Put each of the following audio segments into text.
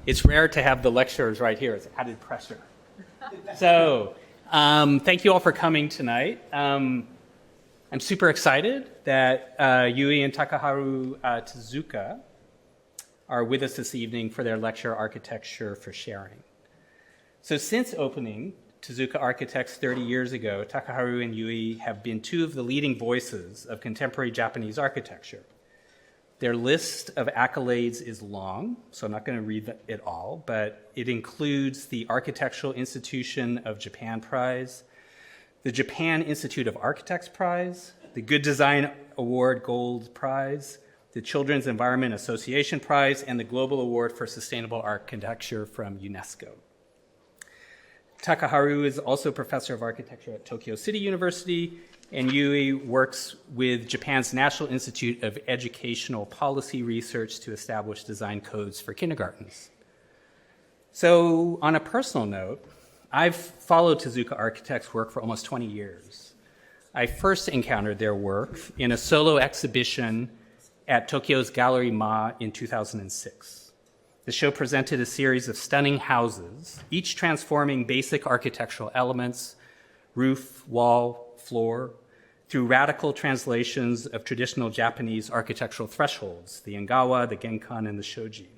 It's rare to have the lecturers right here. It's added pressure. So thank you all for coming tonight. I'm super excited that Yui and Takaharu Tezuka are with us this evening for their lecture, Architecture for Sharing. So since opening Tezuka Architects 30 years ago, Takaharu and Yui have been two of the leading voices of contemporary Japanese architecture. Their list of accolades is long, so I'm not going to read it all, but it includes the Architectural Institution of Japan Prize, the Japan Institute of Architects Prize, the Good Design Award Gold Prize, the Children's Environment Association Prize, and the Global Award for Sustainable Architecture from UNESCO. Takaharu is also professor of architecture at Tokyo City University, and Yui works with Japan's National Institute of Educational Policy Research to establish design codes for kindergartens. So on a personal note, I've followed Tezuka Architects' work for almost 20 years. I first encountered their work in a solo exhibition at Tokyo's Gallery Ma in 2006. The show presented a series of stunning houses, each transforming basic architectural elements, roof, wall, floor, through radical translations of traditional Japanese architectural thresholds, the Engawa, the Genkan, and the Shoji.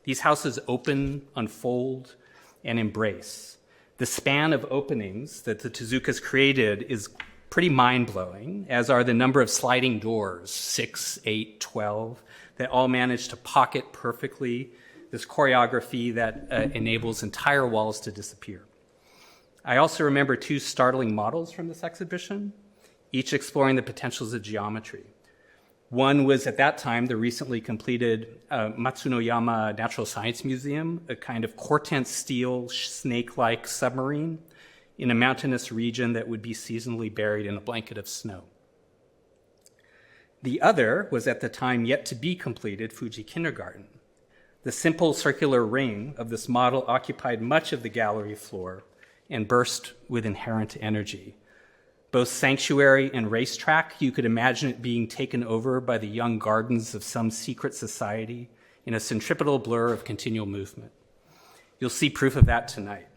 These houses open, unfold, and embrace. The span of openings that the Tezukas created is pretty mind-blowing, as are the number of sliding doors, 6, 8, 12, that all manage to pocket perfectly this choreography that enables entire walls to disappear. I also remember two startling models from this exhibition, each exploring the potentials of geometry. One was, at that time, the recently completed Matsunoyama Natural Science Museum, a kind of Corten steel snake-like submarine in a mountainous region that would be seasonally buried in a blanket of snow. The other was, at the time, yet to be completed Fuji Kindergarten. The simple circular ring of this model occupied much of the gallery floor and burst with inherent energy. Both sanctuary and racetrack, you could imagine it being taken over by the young gardens of some secret society in a centripetal blur of continual movement. You'll see proof of that tonight.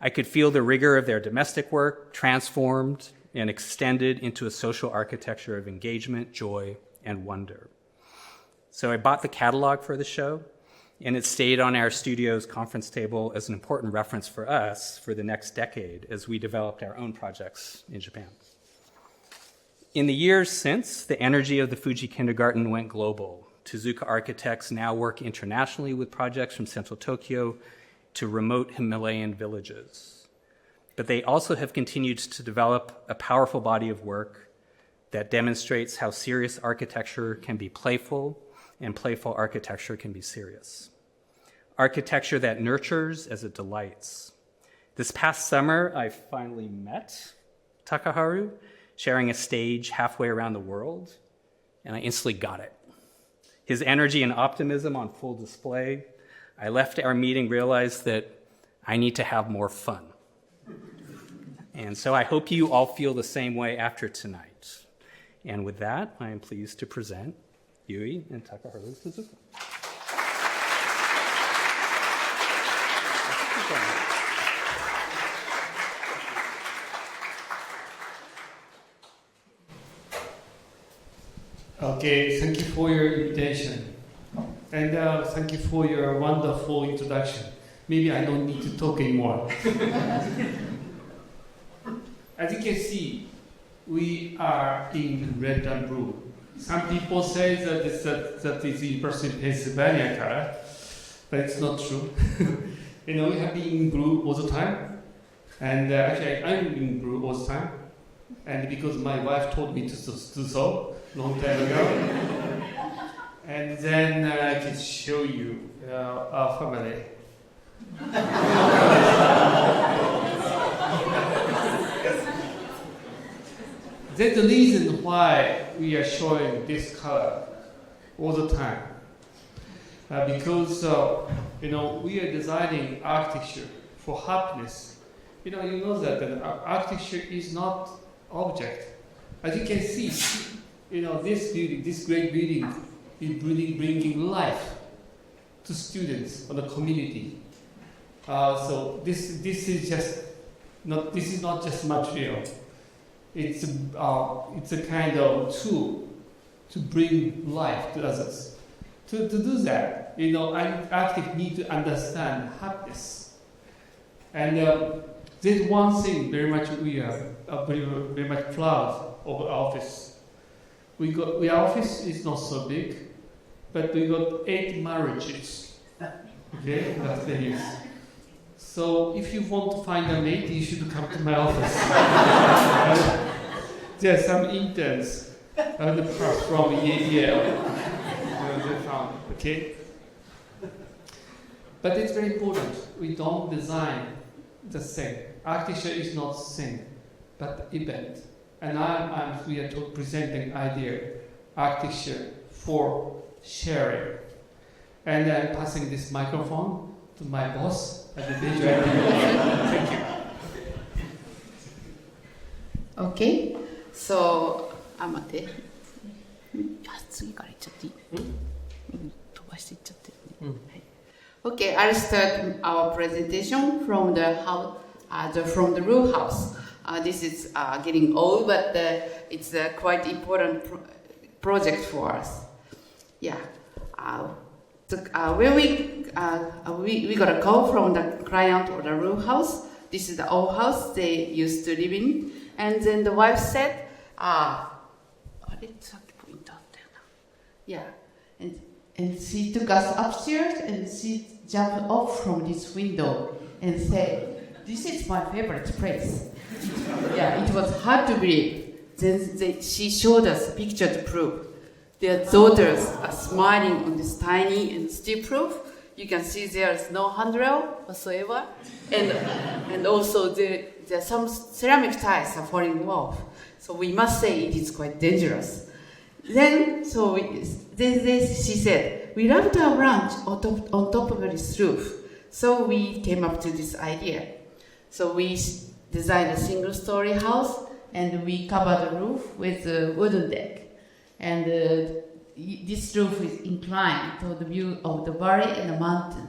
I could feel the rigor of their domestic work transformed and extended into a social architecture of engagement, joy, and wonder. So I bought the catalog for the show, and it stayed on our studio's conference table as an important reference for us for the next decade as we developed our own projects in Japan. In the years since, the energy of the Fuji Kindergarten went global. Tezuka Architects now work internationally with projects from central Tokyo to remote Himalayan villages. But they also have continued to develop a powerful body of work that demonstrates how serious architecture can be playful and playful architecture can be serious. Architecture that nurtures as it delights. This past summer, I finally met Takaharu, sharing a stage halfway around the world, and I instantly got it. His energy and optimism on full display. I left our meeting, realized that I need to have more fun. And so I hope you all feel the same way after tonight. And with that, I am pleased to present Yui and Takaharu Tezuka. Okay, thank you for your invitation. And thank you for your wonderful introduction. Maybe I don't need to talk anymore. As you can see, we are in red and blue. Some people say that that is universal Pennsylvania color, but it's not true. We have been in blue all the time, and actually I'm in blue all the time, and because my wife told me to do so long time ago. And then I can show you our family. That's the reason why we are showing this color all the time. Because we are designing architecture for happiness. You know that architecture is not object. As you can see, this building, this great building, is bringing life to to students or the community. So this is not just material. It's a kind of tool to bring life to others. To do that, architects need to understand happiness. And there's one thing very much we are very much proud of our office. Our office is not so big, but we got 8 marriages. Okay, that's the use. So if you want to find a mate, you should come to my office. There are some interns from Yale. They found, okay? But it's very important. We don't design the same. Architecture is not the same, but event. And we are presenting idea, architecture for sharing. And I'm passing this microphone to my boss at the visual. Thank you. Okay, so 待って。次から言っちゃっていい？飛ばしていっちゃってるね。Okay, I'll start our presentation from from the row house. This is getting old, but it's a quite important project for us. Yeah. When we got a call from the client of the row house. This is the old house they used to live in, and then the wife said, yeah, and she took us upstairs and she jumped off from this window and said, "This is my favorite place." Yeah, it was hard to believe. Then she showed us a picture to prove. Their daughters are smiling on this tiny and still proof. You can see there is no handrail whatsoever, and also there are some ceramic tiles are falling off. So we must say it is quite dangerous. Then she said, "We love to have lunch on top of this roof." So we came up to this idea. So we designed a single-story house, and we covered the roof with a wooden deck. And this roof is inclined to the view of the valley and the mountain.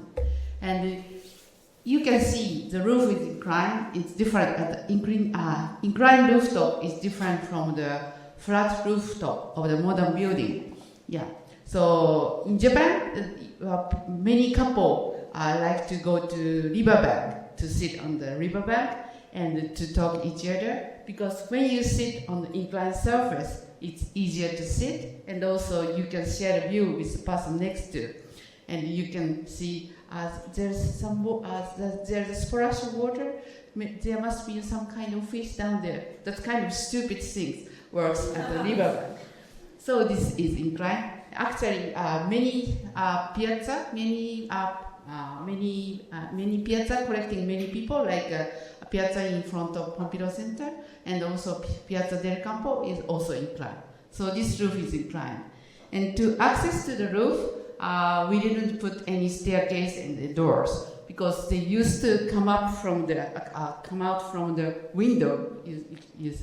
And you can see the roof is inclined. It's different. Inclined rooftop is different from the flat rooftop of the modern building. Yeah. So in Japan, many couples like to go to riverbank to sit on the riverbank and to talk each other, because when you sit on the inclined surface, it's easier to sit, and also you can share a view with the person next to, and you can see there's a splash of water. There must be some kind of fish down there. That kind of stupid things works at the riverbank. So this is inclined. Actually, many piazza, many piazza collecting many people, like a piazza in front of Pompidou Center, and also Piazza del Campo is also inclined. So this roof is inclined. And to access to the roof, we didn't put any staircase and the doors, because they used to come out from the window,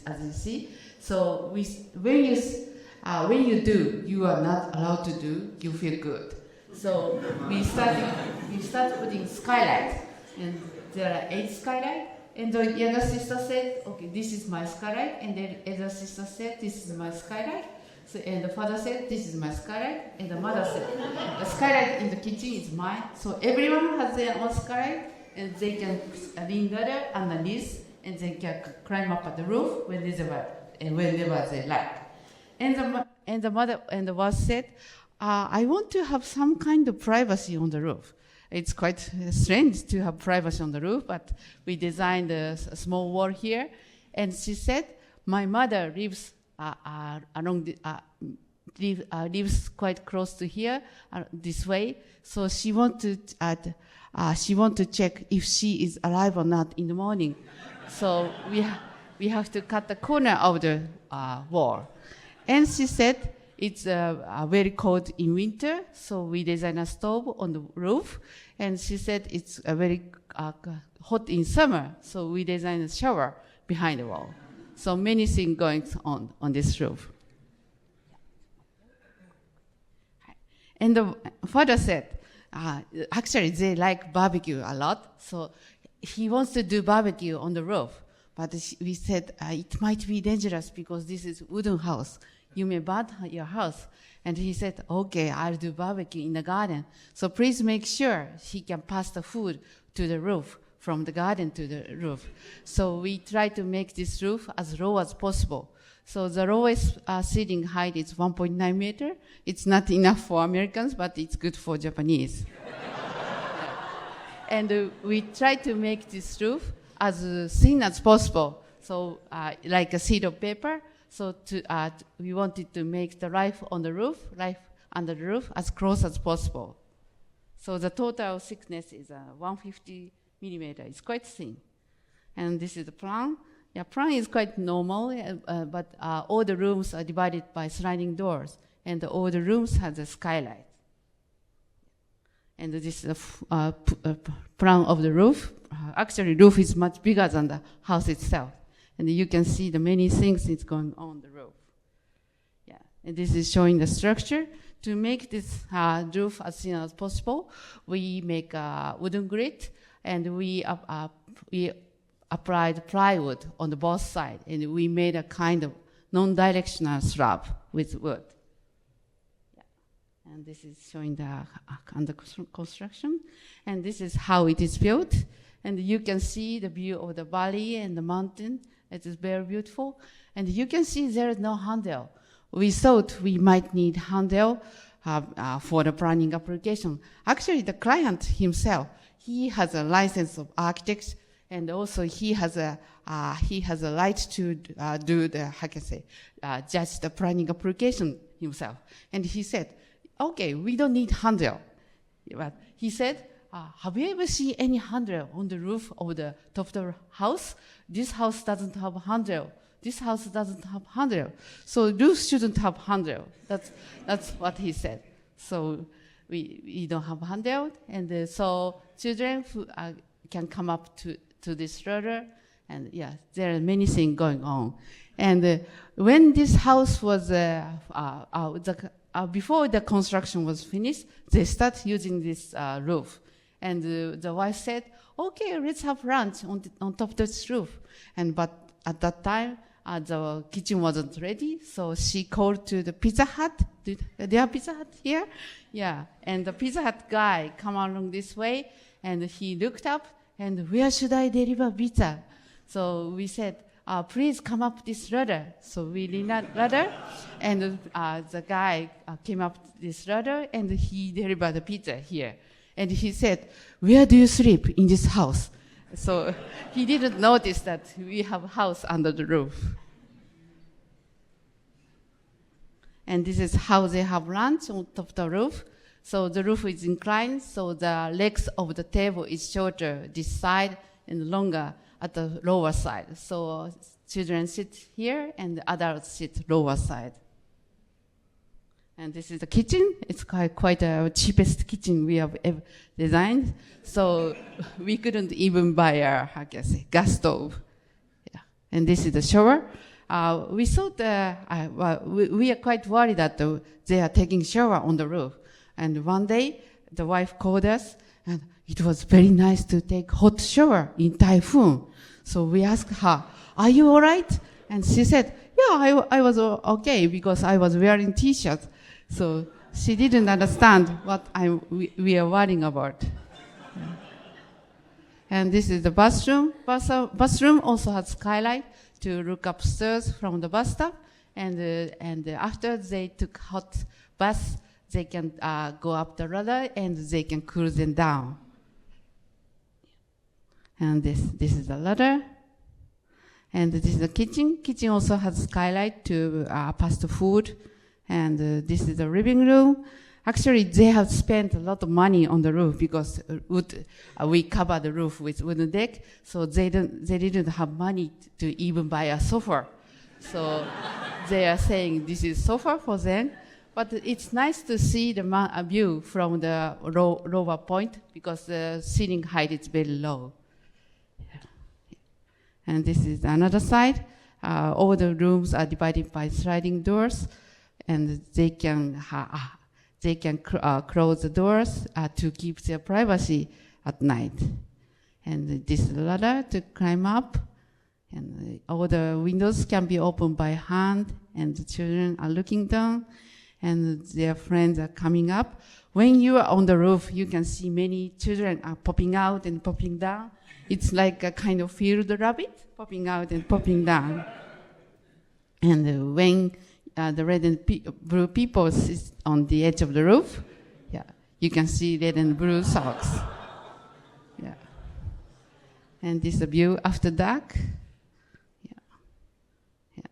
as you see. So when you do, you are not allowed to do, you feel good. So we started putting skylights, and there are 8 skylights. And the younger sister said, "Okay, this is my skylight," and the elder sister said, "This is my skylight." So, and the father said, "This is my skylight," and the mother said, "The skylight in the kitchen is mine." So everyone has their own skylight, and they can lean ladder underneath, and they can climb up at the roof whenever they like. And the mother and the wife said, "I want to have some kind of privacy on the roof." It's quite strange to have privacy on the roof, but we designed a small wall here. And she said, "My mother lives lives quite close to here, this way. So she want to check if she is alive or not in the morning. So we have to cut the corner of the wall." And she said, "It's very cold in winter, so we designed a stove on the roof." And she said, "It's very hot in summer, so we designed a shower behind the wall." So many things going on this roof. And the father said, actually they like barbecue a lot, so he wants to do barbecue on the roof. But we said it might be dangerous because this is wooden house. You may burn your house. And he said, okay, I'll do barbecue in the garden. So please make sure he can pass the food to the roof, from the garden to the roof. So we try to make this roof as low as possible. So the lowest ceiling height is 1.9 meter. It's not enough for Americans, but it's good for Japanese. And we try to make this roof as thin as possible. So like a sheet of paper. So we wanted to make the life under the roof as close as possible. So the total thickness is 150 millimeter. It's quite thin. And this is the plan. Yeah, plan is quite normal, but all the rooms are divided by sliding doors, and all the rooms have a skylight. And this is the plan of the roof. Actually, roof is much bigger than the house itself. And you can see the many things that's going on the roof. Yeah, and this is showing the structure. To make this roof as thin as possible, we make a wooden grid, and we applied plywood on the both sides, and we made a kind of non-directional slab with wood. Yeah. And this is showing the under construction, and this is how it is built. And you can see the view of the valley and the mountain. It is very beautiful. And you can see there is no handle. We thought we might need handle for the planning application. Actually, the client himself, he has a license of architects, and also he has a right to do the, how can I say, judge the planning application himself. And he said, okay, we don't need handle. But he said, have you ever seen any handrail on the roof of the top of the house? This house doesn't have a handrail. This house doesn't have handrail. So roof shouldn't have handrail. That's what he said. So we don't have handrail, and so children can come up to this ladder, and yeah, there are many things going on. And when this house was before the construction was finished, they start using this roof. And the wife said, okay, let's have lunch on top of this roof. But at that time, the kitchen wasn't ready, so she called to the Pizza Hut. Do they have Pizza Hut here? Yeah, and the Pizza Hut guy come along this way, and he looked up, and where should I deliver pizza? So we said, please come up this ladder. So we leaned that ladder, and the guy came up this ladder, and he delivered the pizza here. And he said, where do you sleep in this house? So he didn't notice that we have a house under the roof. And this is how they have lunch on top of the roof. So the roof is inclined, so the legs of the table is shorter this side and longer at the lower side. So children sit here and the adults sit lower side. And this is the kitchen. It's quite a cheapest kitchen we have ever designed. So we couldn't even buy a, gas stove. Yeah. And this is the shower. We thought, we are quite worried that they are taking shower on the roof. And one day, the wife called us, and it was very nice to take hot shower in typhoon. So we asked her, are you all right? And she said, yeah, I was okay because I was wearing T-shirt. So she didn't understand what we are worrying about. And this is the bathroom. Bathroom also has skylight to look upstairs from the bathtub. And after they took hot bath, they can go up the ladder and they can cool them down. And this is the ladder. And this is the kitchen. Kitchen also has skylight to pass the food. And this is the living room. Actually, they have spent a lot of money on the roof because we cover the roof with wooden deck, so they didn't have money to even buy a sofa. So they are saying this is sofa for them. But it's nice to see the view from the lower point because the ceiling height is very low. Yeah. And this is another side. All the rooms are divided by sliding doors. And they can they can close the doors to keep their privacy at night. And this ladder to climb up, and all the windows can be opened by hand, and the children are looking down, and their friends are coming up. When you are on the roof, you can see many children are popping out and popping down. It's like a kind of field rabbit, popping out and popping down. And when the red and blue people sit on the edge of the roof, yeah, you can see red and blue socks. Yeah. And this is a view after dark. Yeah. Yeah.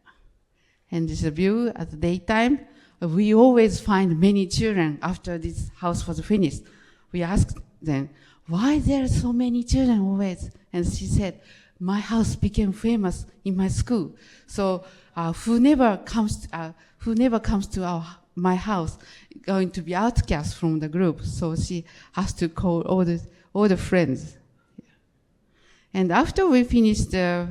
And this is a view at the daytime. We always find many children after this house was finished. We asked them, why there are so many children always? And she said, my house became famous in my school. So who never comes to my house going to be outcast from the group. So she has to call all the friends. And after we finished the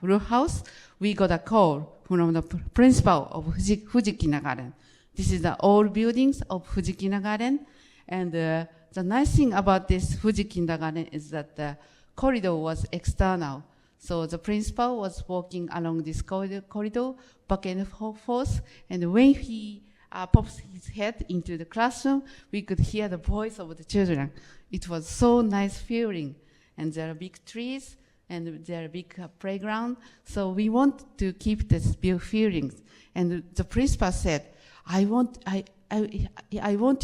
roof house, we got a call from the principal of Fuji Kindergarten. This is the old buildings of Fuji Kindergarten. And the nice thing about this Fuji Kindergarten is that the corridor was external. So the principal was walking along this corridor back and forth. And when he pops his head into the classroom, we could hear the voice of the children. It was so nice feeling. And there are big trees, and there are big playground. So we want to keep this feelings. And the principal said, I want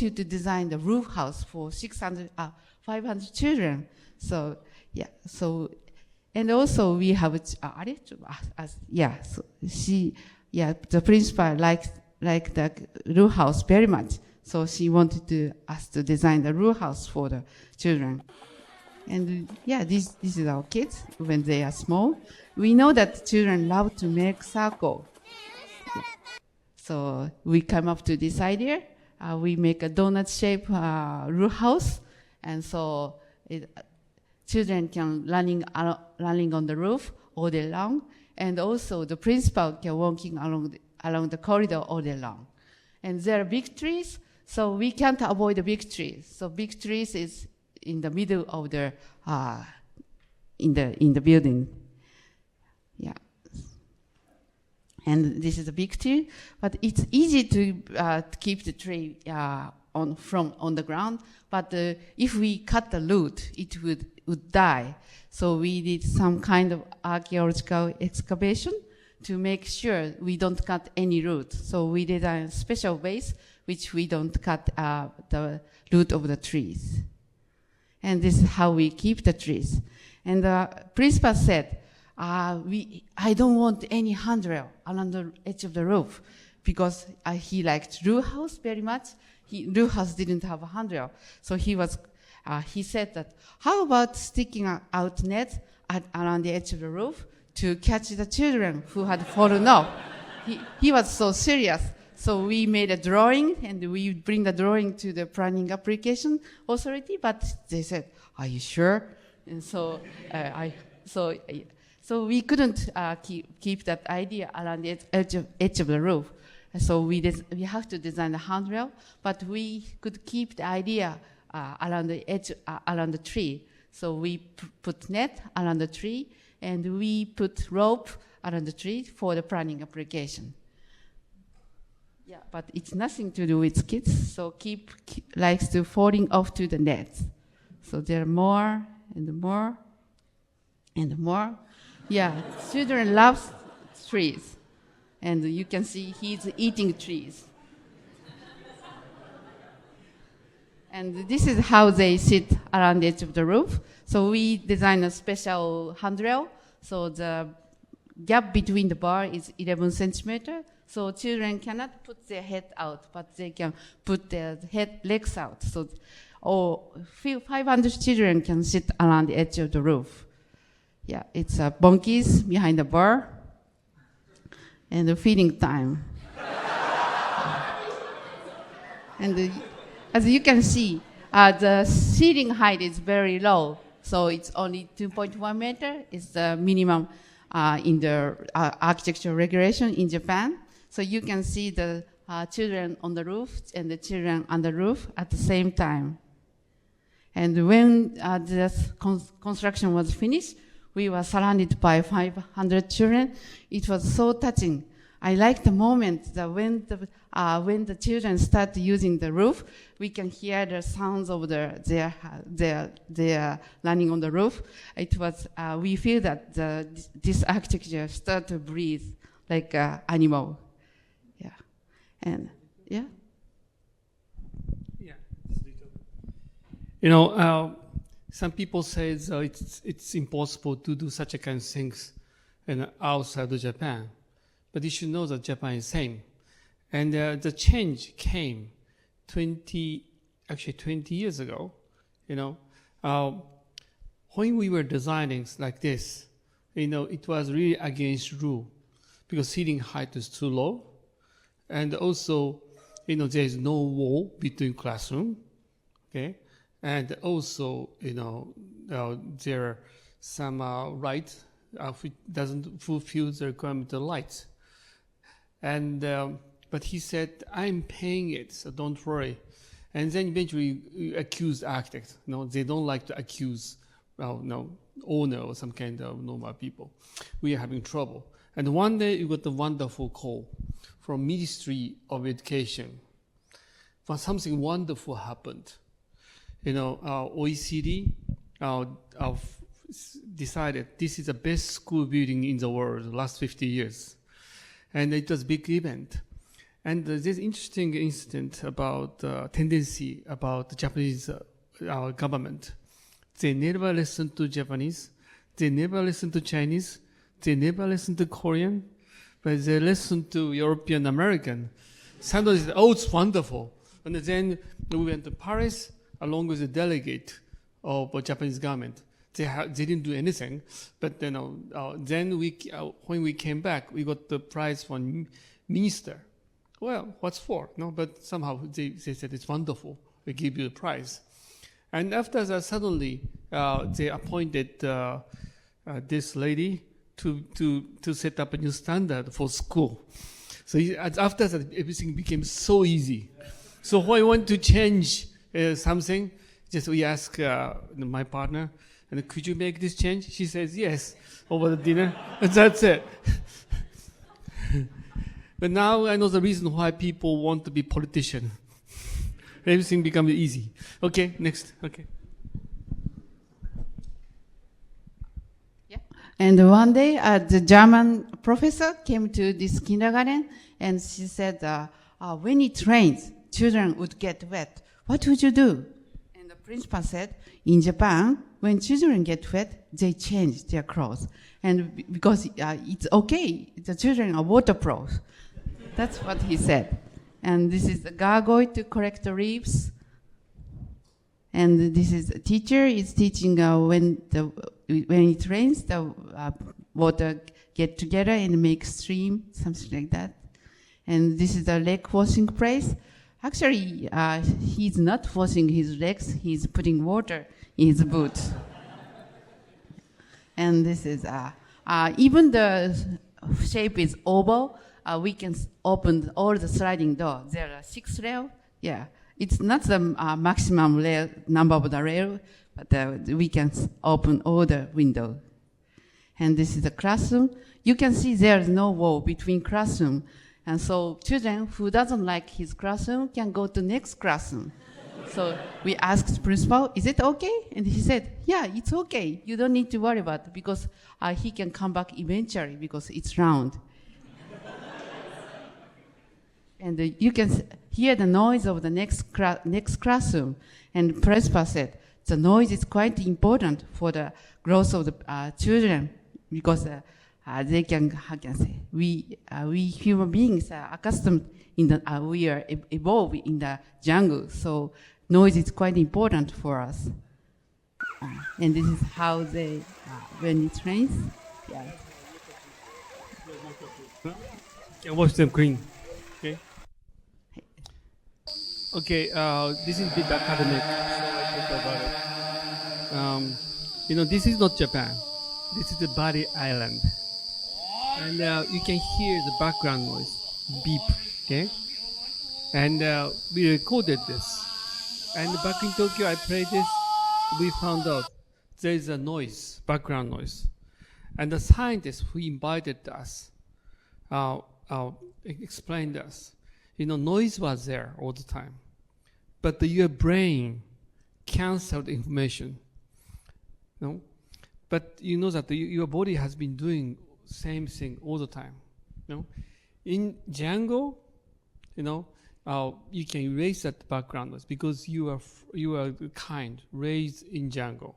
you to design the roof house for 500 children. So yeah, so and also we have the principal liked the roof house very much. So she wanted us to design the roof house for the children. And yeah, this is our kids when they are small. We know that children love to make circle. So we come up to this idea. We make a donut-shaped roof house, and so children can running on the roof all day long, and also the principal can walking along the corridor all day long. And there are big trees, so we can't avoid the big trees. So big trees is in the middle of the in the building. Yeah. And this is a big tree, but it's easy to keep the tree on the ground. But if we cut the root, it would die. So we did some kind of archaeological excavation to make sure we don't cut any root. So we designed special ways which we don't cut the root of the trees. And this is how we keep the trees. And the principal said, I don't want any handrail along the edge of the roof because he liked roof house very much. Roof house didn't have a handrail. So he said that, how about sticking out nets around the edge of the roof to catch the children who had fallen off? He was so serious. So we made a drawing, and we bring the drawing to the planning application authority, but they said, are you sure? And so so we couldn't keep that idea around the edge of the roof. So we have to design a handrail, but we could keep the idea around the edge, around the tree. So we put net around the tree, and we put rope around the tree for the planning application. Yeah, but it's nothing to do with kids, so keep likes to falling off to the net. So there are more and more and more. Yeah, children love trees, and you can see he's eating trees. And this is how they sit around the edge of the roof. So we designed a special handrail. So the gap between the bar is 11 centimeters. So children cannot put their head out, but they can put their legs out. So 500 children can sit around the edge of the roof. Yeah, it's bonkies behind the bar and the feeding time. And as you can see, the ceiling height is very low. So it's only 2.1 meter. It's the minimum in the architectural regulation in Japan. So you can see the children on the roof and the children on the roof at the same time. And when this construction was finished, we were surrounded by 500 children. It was so touching. I like the moment that when the children start using the roof, we can hear the sounds of their running on the roof. It was we feel that this architecture start to breathe like an animal. Yeah, and yeah. Yeah, you know, some people say it's impossible to do such a kind of things outside of Japan. But you should know that Japan is same. And the change came 20 years ago, you know. When we were designing like this, you know, it was really against rule because ceiling height is too low. And also, you know, there is no wall between classroom, okay? And also, you know, there are some light which doesn't fulfill the requirement of light. And but he said, I'm paying it, so don't worry. And then eventually accused architects. You know, they don't like to accuse owner or some kind of normal people. We are having trouble. And one day we got a wonderful call from Ministry of Education. But something wonderful happened. You know, OECD decided this is the best school building in the world the last 50 years. And it was a big event. And there's interesting incident about tendency about the Japanese government. They never listen to Japanese. They never listen to Chinese. They never listen to Korean. But they listen to European American. Suddenly, oh, it's wonderful. And then we went to Paris along with the delegate of the Japanese government. They didn't do anything, but you know, then when we came back, we got the prize from minister. Well, what's for? No, but somehow they said it's wonderful. We give you the prize, and after that, suddenly they appointed this lady to set up a new standard for school. So after that, everything became so easy. So when I want to change something, just we ask my partner. And could you make this change? She says yes over the dinner. And that's it. But now I know the reason why people want to be politician. Everything becomes easy. Okay, next. Okay. Yeah. And one day, the German professor came to this kindergarten, and she said, when it rains, children would get wet. What would you do? And the principal said, in Japan, when children get wet, they change their clothes. And because it's okay, the children are waterproof. That's what he said. And this is the gargoyle to collect the leaves. And this is a teacher is teaching when it rains, the water get together and make stream, something like that. And this is the leg washing place. Actually, he's not washing his legs, he's putting water in his boots. And this is, even the shape is oval, we can open all the sliding doors. There are 6 rails. Yeah, it's not the maximum number of the rail, but we can open all the windows. And this is the classroom. You can see there is no wall between classroom. And so children who doesn't like his classroom can go to next classroom. So we asked the principal, is it okay? And he said, yeah, it's okay. You don't need to worry about it because he can come back eventually because it's round. And you can hear the noise of the next classroom. And the principal said, the noise is quite important for the growth of the children because they can, how can I say, we human beings are accustomed we are evolved in the jungle, so noise is quite important for us. And this is how they, when it rains, yeah. Can watch them clean. Okay. Okay. This is a bit academic, so I talk about it. You know, this is not Japan. This is the Bali Island, and you can hear the background noise, beep. Okay. And we recorded this. And back in Tokyo, I played this. We found out there is a noise, background noise. And the scientists who invited us explained us, noise was there all the time. But your brain canceled information. No? But you know that your body has been doing same thing all the time. No? In Django, you can erase that background noise because you are kind, raised in Django.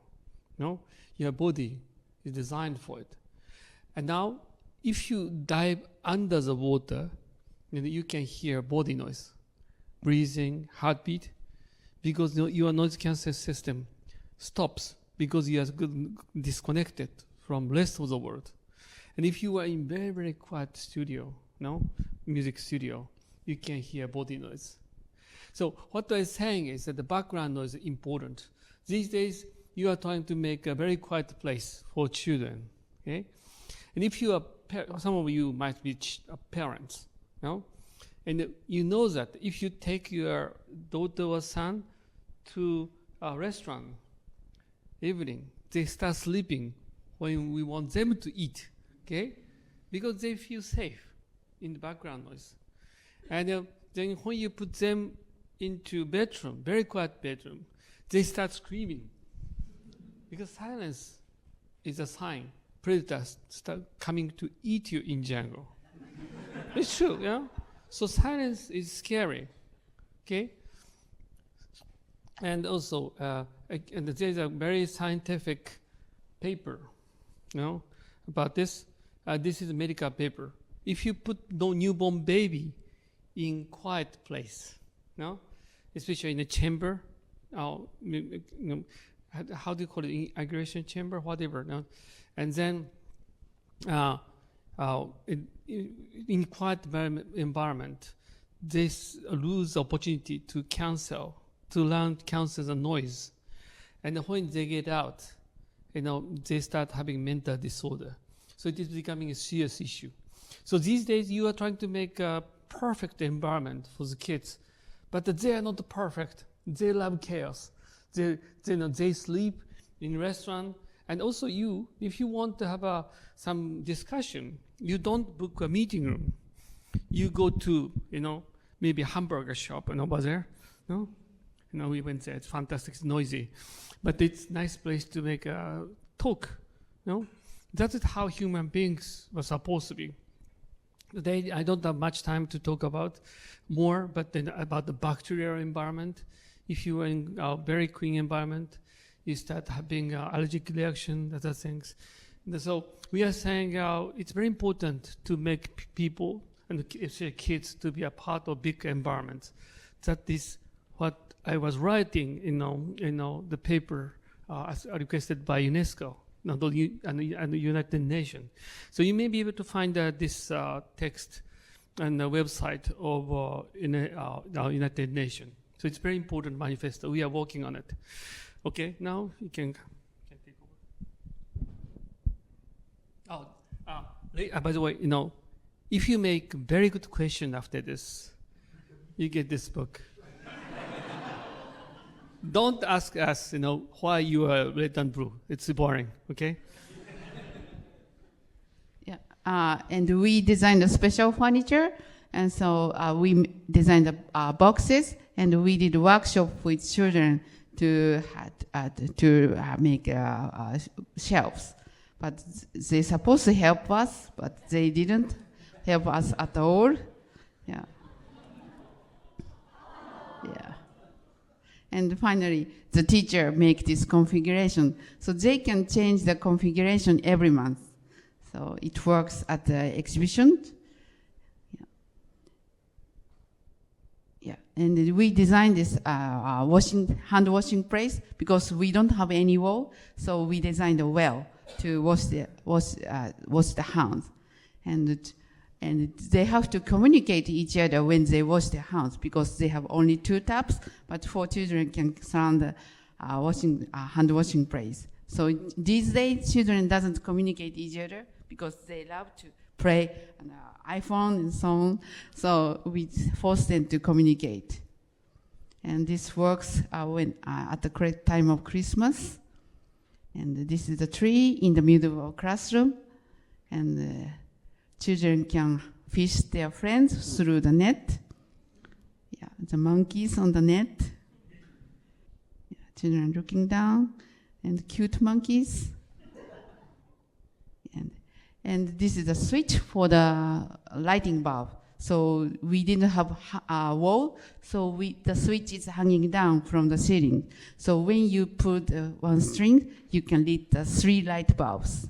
No? Your body is designed for it. And now, if you dive under the water, you can hear body noise, breathing, heartbeat, because your noise cancellation system stops because you are disconnected from rest of the world. And if you are in very, very quiet studio, music studio, you can hear body noise. So what I'm saying is that the background noise is important. These days, you are trying to make a very quiet place for children. Okay? And if you are, some of you might be parents, and you know that if you take your daughter or son to a restaurant evening, they start sleeping when we want them to eat, okay? Because they feel safe in the background noise. And then when you put them into bedroom, very quiet bedroom, they start screaming. Because silence is a sign predators start coming to eat you in jungle. It's true, yeah? So silence is scary, okay? And also, and there's a very scientific paper, about this. This is a medical paper. If you put no newborn baby in quiet place, especially in a chamber, how do you call it, aggregation chamber, whatever, and then in quiet environment, they lose the opportunity to learn to cancel the noise. And when they get out, they start having mental disorder. So it is becoming a serious issue. So these days, you are trying to make a perfect environment for the kids, but they are not perfect. They love chaos. They sleep in restaurant. And also if you want to have some discussion, you don't book a meeting room. You go to, maybe a hamburger shop over there. We went there. It's fantastic. It's noisy. But it's a nice place to make a talk. That is how human beings were supposed to be. Today, I don't have much time to talk about more, but then about the bacterial environment. If you are in a very clean environment, you start having allergic reaction, other things. And so we are saying it's very important to make people, and especially kids, to be a part of big environments. That is what I was writing in the paper as requested by UNESCO and the United Nations. So you may be able to find this text on the website of United Nations. So it's very important manifesto. We are working on it. Okay, now you can take over. By the way, if you make very good question after this, you get this book. Don't ask us, why you are red and blue. It's boring, okay? Yeah, and we designed a special furniture, and so we designed the boxes, and we did a workshop with children to make shelves. But they supposed to help us, but they didn't help us at all. Yeah. Yeah. And finally, the teacher make this configuration. So they can change the configuration every month. So it works at the exhibition. Yeah, and we designed this hand washing place because we don't have any wall, so we designed a well to wash the hands, and they have to communicate each other when they wash their hands because they have only 2 taps, but 4 children can surround the hand washing place. So these days, children doesn't communicate each other because they love to play an iPhone and so on. So we force them to communicate. And this works when at the correct time of Christmas. And this is the tree in the middle of classroom. And children can fish their friends through the net. Yeah, the monkeys on the net. Yeah, children looking down, and cute monkeys. And this is a switch for the lighting bulb. So we didn't have a wall, so the switch is hanging down from the ceiling. So when you put one string, you can lit the 3 light bulbs.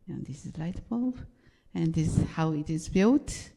And this is light bulb, and this is how it is built.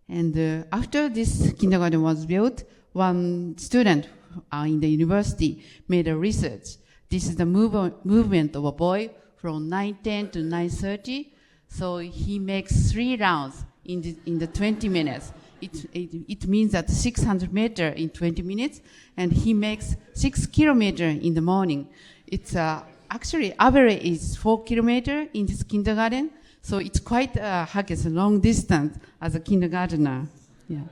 And after this kindergarten was built, one student in the university made a research. This is the movement of a boy from 9:10 to 9:30. So he makes 3 rounds in the 20 minutes. It means that 600 meters in 20 minutes, and he makes 6 kilometers in the morning. It's actually average is 4 kilometers in this kindergarten, so it's quite a long distance as a kindergartner. Yeah.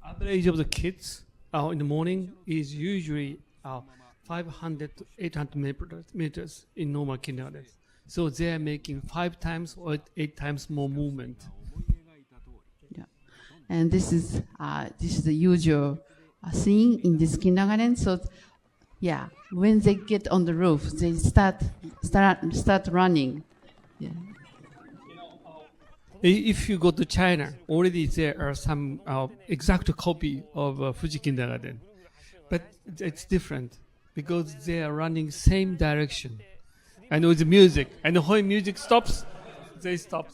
Average of the kids in the morning is usually 500 to 800 meters in normal kindergarten. So they are making 5 times or 8 times more movement. Yeah, and this is the usual thing in this kindergarten. So, yeah, when they get on the roof, they start running. Yeah. If you go to China, already there are some exact copy of Fuji Kindergarten, but it's different because they are running same direction, and with the music, and when music stops, they stop.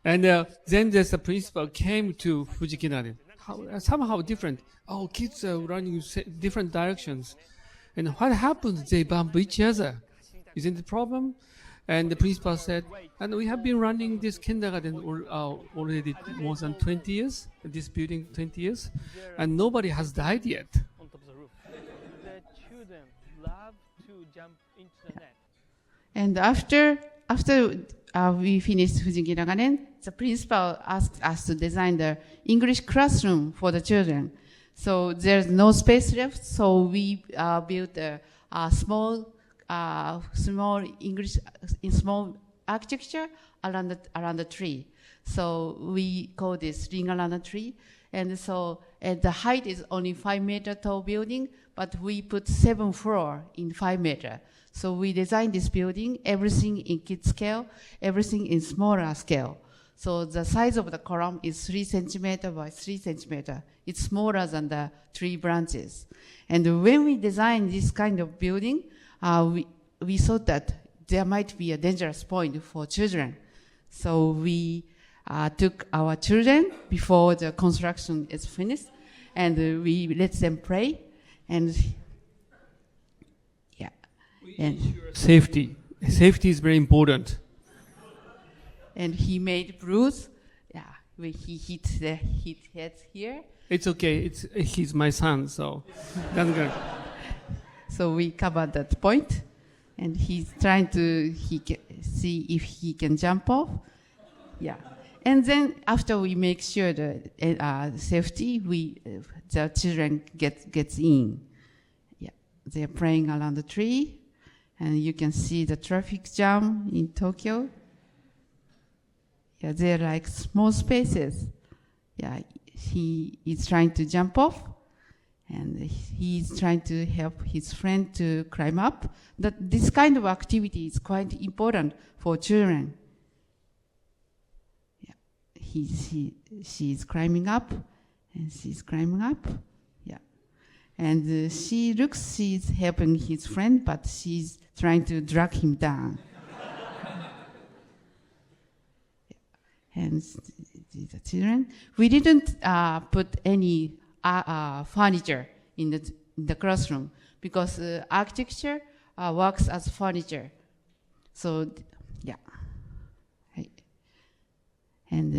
And then there's a principal came to Fuji Kindergarten, somehow different. Oh, kids are running different directions, and what happens? They bump each other. Isn't the problem? And the principal said, and we have been running this kindergarten already more than 20 years, this building 20 years, and nobody has died yet. On top of the roof. The children love to jump into the net. And after we finished Fuji Kindergarten, the principal asked us to design the English classroom for the children. So there's no space left, so we built a small English small architecture around the tree. So we call this ring around the tree. And so the height is only 5 meter tall building, but we put 7 floors in 5 meter. So we designed this building, everything in kid scale, everything in smaller scale. So the size of the column is 3 centimeter by 3 centimeter. It's smaller than the tree branches. And when we designed this kind of building, we thought that there might be a dangerous point for children. So we took our children before the construction is finished, and we let them play. And yeah, and Safety is very important. And he made bruise. Yeah, he hit head here. It's okay. He's my son, so that's good. So we covered that point, and he's trying to see if he can jump off. Yeah, and then after we make sure the safety, the children gets in. Yeah, they're playing around the tree, and you can see the traffic jam in Tokyo. Yeah, they're like small spaces. Yeah, he is trying to jump off, and he's trying to help his friend to climb up. This kind of activity is quite important for children. Yeah, she's climbing up, and she's climbing up. Yeah, and she's helping his friend, but she's trying to drag him down. And the children, we didn't put any furniture in the classroom because architecture works as furniture. So, yeah. And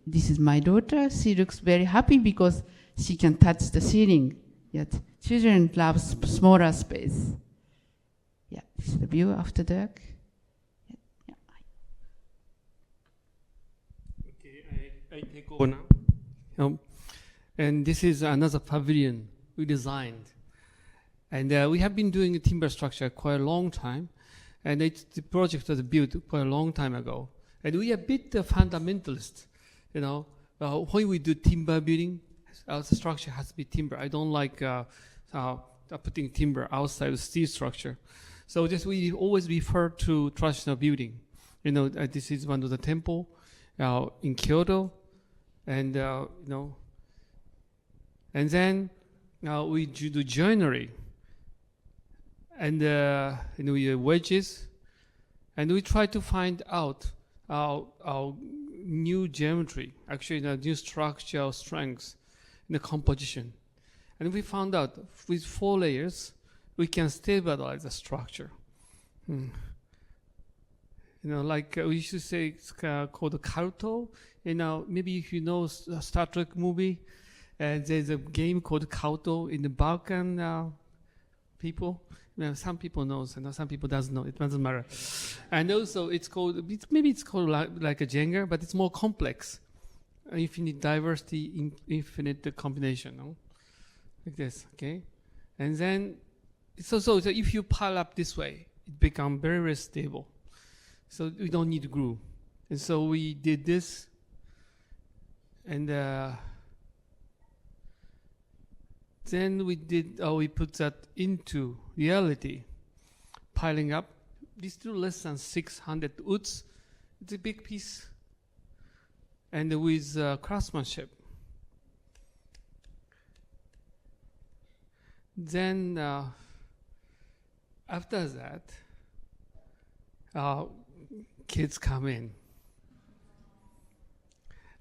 this is my daughter. She looks very happy because she can touch the ceiling. Yet children love smaller space. Yeah, this is the view after dark. Yeah. Okay, I take over now. And this is another pavilion we designed. And we have been doing a timber structure quite a long time. And the project was built quite a long time ago. And we are a bit fundamentalist, you know. When we do timber building, the structure has to be timber. I don't like putting timber outside the steel structure. So just we always refer to traditional building. You know, this is one of the temple in Kyoto. And, you know, and then we do joinery. And you know, we have wedges, and we try to find out our new geometry, actually the new structural strengths in the composition. And we found out with 4 layers, we can stabilize the structure. You know, like we should say it's called Karuto. You know, maybe if you know a Star Trek movie, there's a game called Karuto in the Balkan people. You know, some people know, and some people doesn't know. It doesn't matter. And also, maybe it's called like a Jenga, but it's more complex. Infinite diversity, infinite combination, no? Like this, okay? And then, so if you pile up this way, it becomes very, very stable. So we don't need glue. And so we did this, and then we put that into reality, piling up. This still less than 600 woods. It's a big piece. And with craftsmanship. Then after that, kids come in.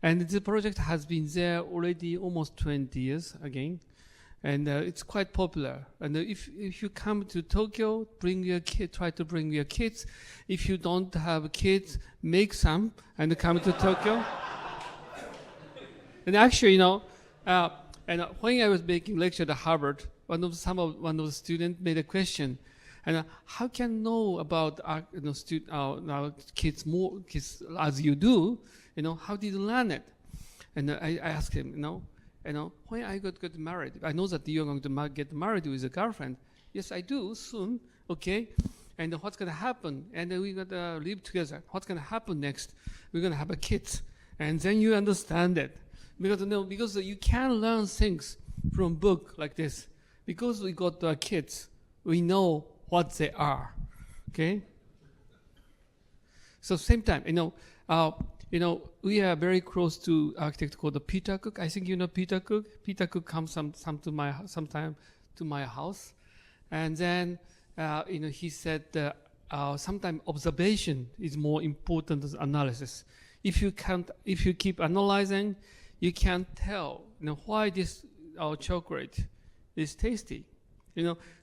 And the project has been there already almost 20 years again. And it's quite popular. And if you come to Tokyo, try to bring your kids. If you don't have kids, make some and come to Tokyo. And actually, you know, and when I was making lecture at Harvard, one of the students made a question, and how can know about kids as you do? You know, how did you learn it? And I asked him, you know, when I get married, I know that you're going to get married with a girlfriend. Yes, I do soon. Okay, and what's going to happen? And we're going to live together. What's going to happen next? We're going to have a kid, and then you understand it. Because you can learn things from book like this. Because we got kids, we know what they are. Okay. So same time, we are very close to architect called Peter Cook. I think you know Peter Cook. Peter Cook comes sometime to my house, and then he said sometimes observation is more important than analysis. If you keep analyzing, you can't tell why this chocolate is tasty.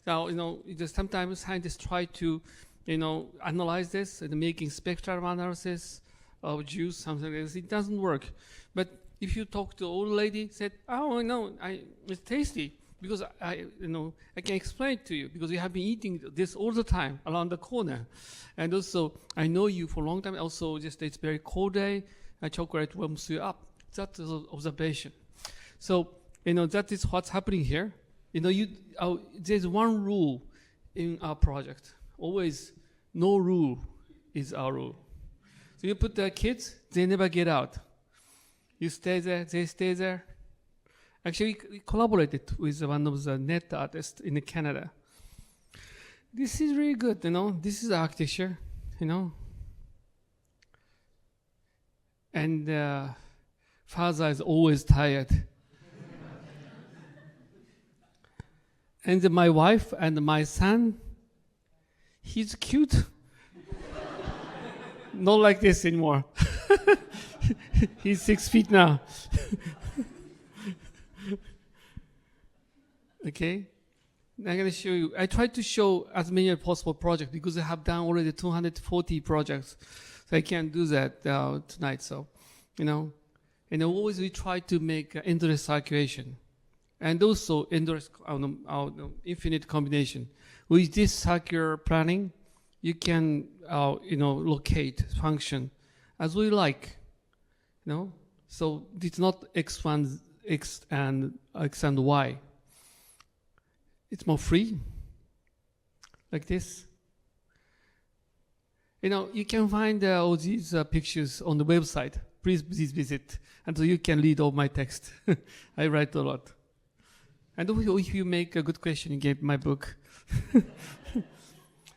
Sometimes scientists try to analyze this and making spectral analysis of juice, something like this. It doesn't work. But if you talk to an old lady, said, "Oh no, it's tasty because I can explain it to you because you have been eating this all the time around the corner, and also I know you for a long time. Also, just it's very cold day, chocolate warms you up. That's observation. So that is what's happening here. There's one rule in our project. Always, no rule is our rule. So you put the kids, they never get out. You stay there, they stay there. Actually, we collaborated with one of the net artists in Canada. This is really good, This is architecture, And father is always tired. And my wife and my son, he's cute. Not like this anymore. He's 6 feet now. Okay? I'm going to show you. I tried to show as many as possible projects because I have done already 240 projects. So I can't do that tonight. So, And always we try to make endless circulation. and also infinite combination. With this circular planning, you can locate function as we like, So it's not x and y. It's more free, like this. You can find all these pictures on the website. Please visit, and so you can read all my text. I write a lot. And if you make a good question, you get my book.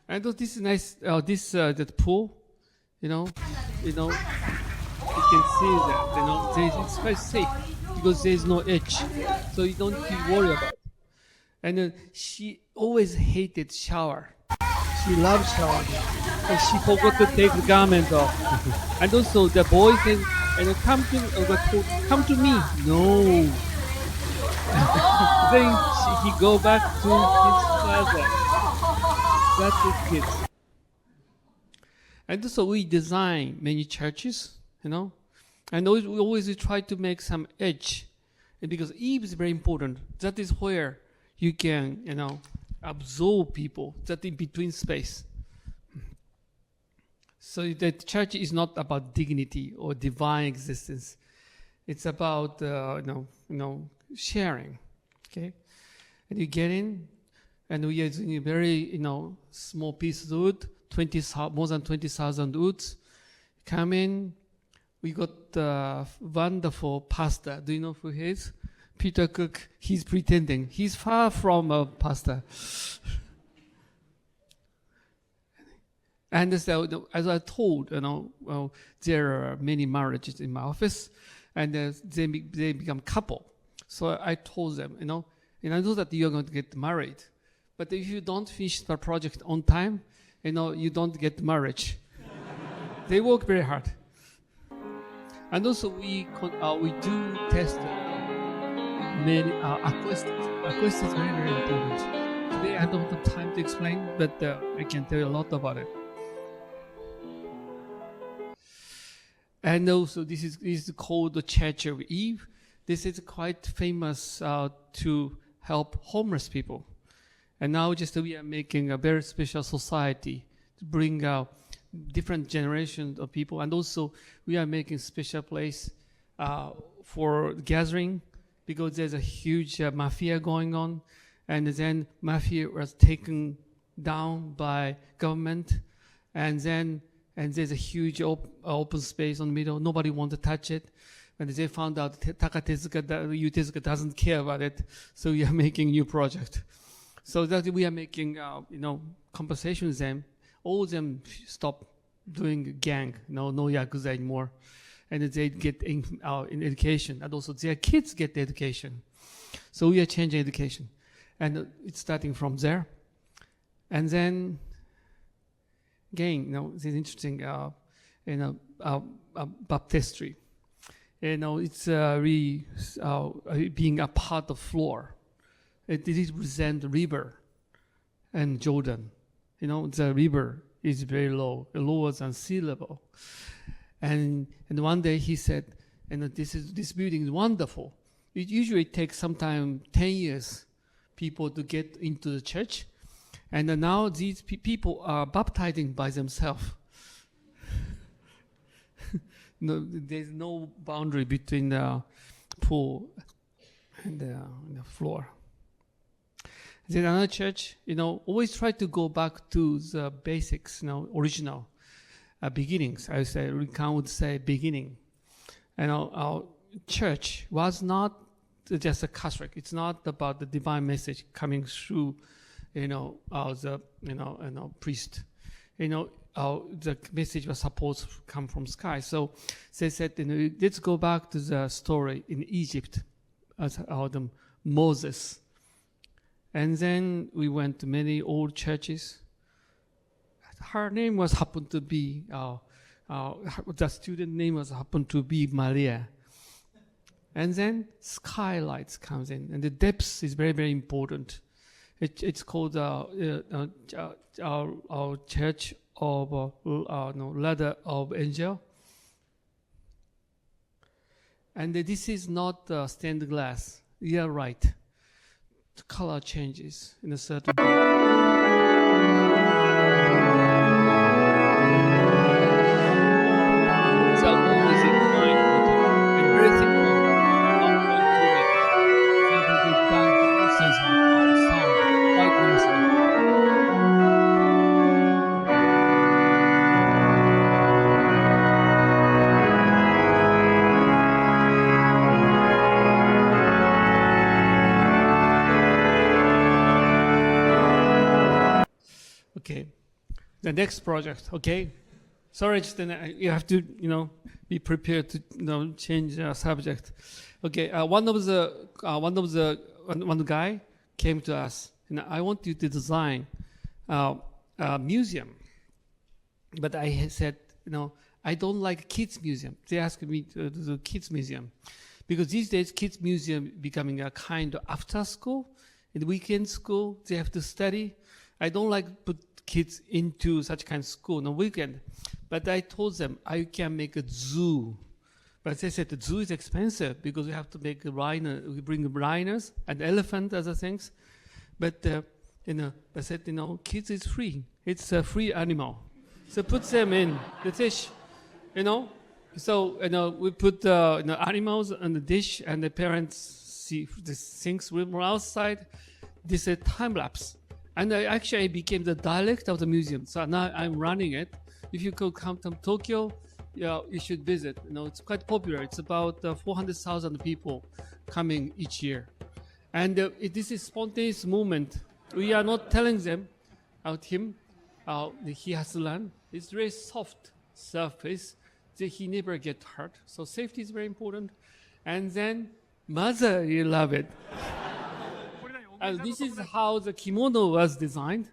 And this is nice. That pool, you can see that. It's quite safe because there is no edge, so you don't worry about it. And she always hated shower. She loved showering, and she forgot to take the garment off. And also the boy said, come to me. No. Then he go back to his father. That's his kids. And so we design many churches, and we always try to make some edge, and because Eve is very important. That is where you can, absorb people. That in between space. So the church is not about dignity or divine existence. It's about sharing. Okay, and you get in, and we are using a very small piece of wood, more than 20,000 woods. Come in. We got wonderful pastor. Do you know who he is? Peter Cook. He's pretending. He's far from a pastor. And so, as I told, there are many marriages in my office, and they become couple. So I told them, and I know that you're going to get married, but if you don't finish the project on time, you don't get marriage. They work very hard. And also we do test many acoustics. Acoustics is very, very important. Today I don't have time to explain, but I can tell you a lot about it. And also this is called the Church of Eve. This is quite famous to help homeless people. And now we are making a very special society to bring out different generations of people. And also we are making special place for gathering, because there's a huge mafia going on. And then mafia was taken down by government. And there's a huge open space in the middle. Nobody wants to touch it. And they found out Tezuka doesn't care about it. So we are making new project. So that we are making, compensation with them. All of them stop doing gang, no yakuza anymore. And they get in education. And also their kids get the education. So we are changing education. And it's starting from there. And then, again, this is interesting, baptistry. It's really being a part of floor. It represents the river and Jordan. The river is very low, lower than sea level. And one day he said, this building is wonderful. It usually takes sometimes 10 years people to get into the church. And now these people are baptizing by themselves. There's no boundary between the pool and the floor. Then another church, always try to go back to the basics, original beginnings. Kant would say beginning. Our church was not just a Catholic. It's not about the divine message coming through, the priest. The message was supposed to come from sky. So they said, let's go back to the story in Egypt as Moses. And then we went to many old churches. Her name happened to be, the student name happened to be Maria. And then skylights comes in, and the depth is very, very important. It's called our church of ladder of angel. And this is not stained glass. You are right. the color changes in a certain So always in mind and very simple. Not going to make simply be done the essence of our sound quite nicely. Okay, the next project. Okay, sorry, just you have to be prepared to change subject. Okay, one guy came to us and I want you to design a museum, but I said I don't like kids museum. They asked me to do kids museum because these days kids museum becoming a kind of after school and weekend school. They have to study. I don't like put kids into such kind of school on the weekend. But I told them I can make a zoo. But they said the zoo is expensive because we have to make a rhino. We bring rhinos and elephant, other things. But I said kids is free. It's a free animal. So put them in the dish, So we put animals on the dish, and the parents see the things from outside. This is time lapse. And I became the dialect of the museum. So now I'm running it. If you could come to Tokyo, you should visit. It's quite popular. It's about 400,000 people coming each year. And this is spontaneous movement. We are not telling them about him. He has to learn. It's very soft surface. That he never get hurt. So safety is very important. And then mother, you love it. This is how the kimono was designed,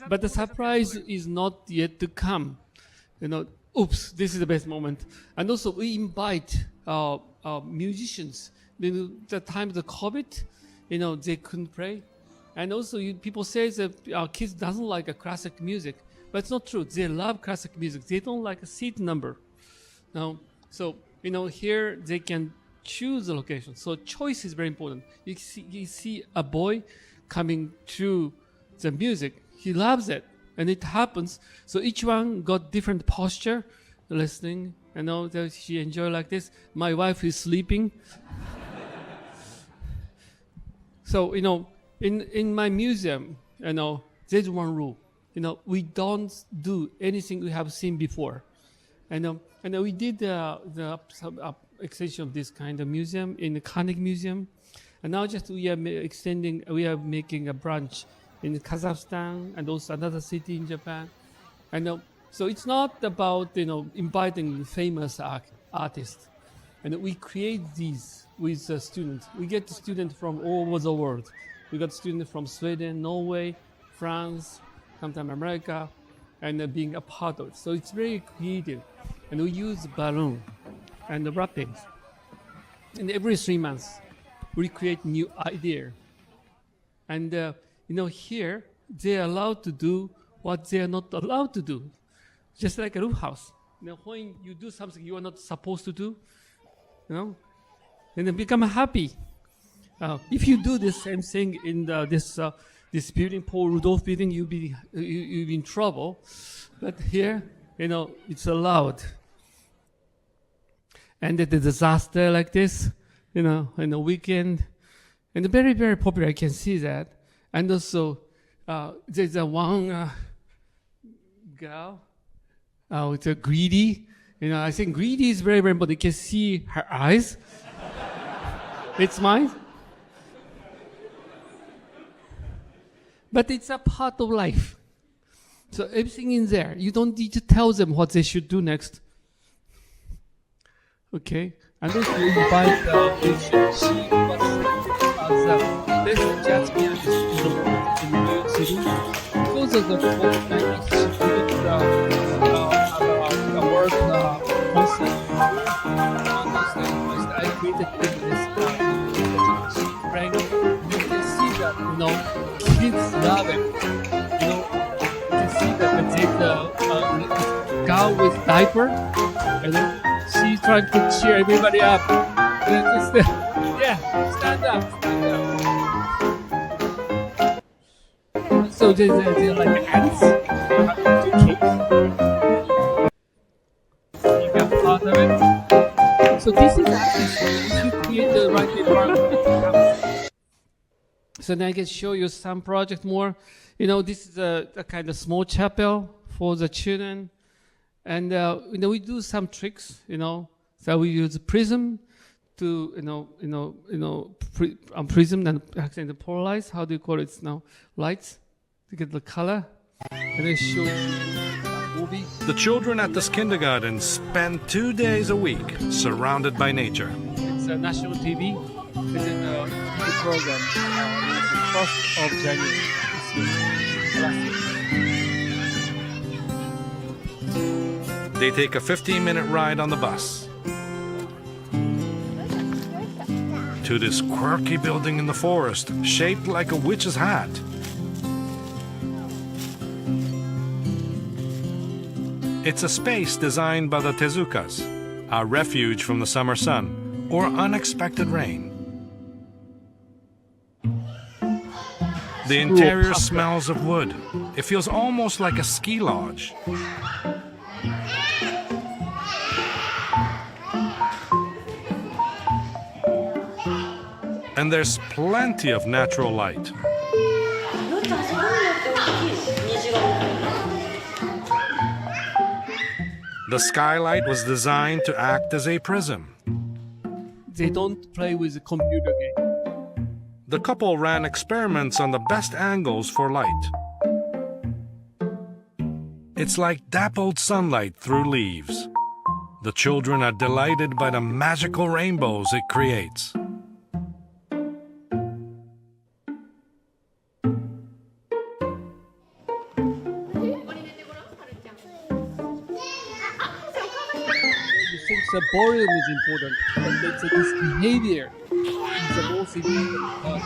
But the surprise is not yet to come. Oops, this is the best moment. And also we invite musicians. The time of the COVID, they couldn't play. And also people say that our kids doesn't like a classic music, but it's not true. They love classic music. They don't like a seat number. So here they can choose the location. So choice is very important. You see a boy coming to the music. He loves it, and it happens. So each one got different posture, listening. That she enjoy like this. My wife is sleeping. So in my museum, there's one rule. We don't do anything we have seen before. And we did the extension of this kind of museum in the Carnegie Museum. And now we are making a branch in Kazakhstan and also another city in Japan. And so it's not about, inviting famous artists. And we create these with students. We get students from all over the world. We got students from Sweden, Norway, France, sometimes America, and being a part of it. So it's very creative. And we use balloon and the wrappings. And every 3 months, we create new idea. And here they're allowed to do what they are not allowed to do, just like a roof house. When you do something you are not supposed to do, then they become happy. If you do the same thing in this building, Paul Rudolph building, you'll be in trouble. But here, it's allowed. And the disaster like this, in the weekend, and very, very popular. I can see that. And also, there's a one girl, it's a greedy. I think greedy is very, very important. You can see her eyes. It's mine. But it's a part of life. So everything in there. You don't need to tell them what they should do next. Okay? And then you invite they should see what's the best jazz pianist in New York City. Because of the fortnight, she did a work concert. I created this prank. You can see that, kids love it. You can see that the girl with diaper, she trying to cheer everybody up. Yeah, stand up, stand up. So they're like ants. You have to do cakes. You got part of it. So this is actually, if you create the right environment. So then I can show you some project more. This is a kind of small chapel for the children. And, we do some tricks, So we use prism to, prism and actually the polarize. How do you call it now? Lights to get the color. And I show you a movie. The children at this kindergarten spend 2 days a week surrounded by nature. It's a national TV. It's in a TV program. It's the 1st of January. They take a 15-minute ride on the bus to this quirky building in the forest, shaped like a witch's hat. It's a space designed by the Tezukas, a refuge from the summer sun or unexpected rain. The interior smells of wood. It feels almost like a ski lodge. And there's plenty of natural light. The skylight was designed to act as a prism. They don't play with the computer game. The couple ran experiments on the best angles for light. It's like dappled sunlight through leaves. The children are delighted by the magical rainbows it creates. The boredom is important, but this behavior is the most important part.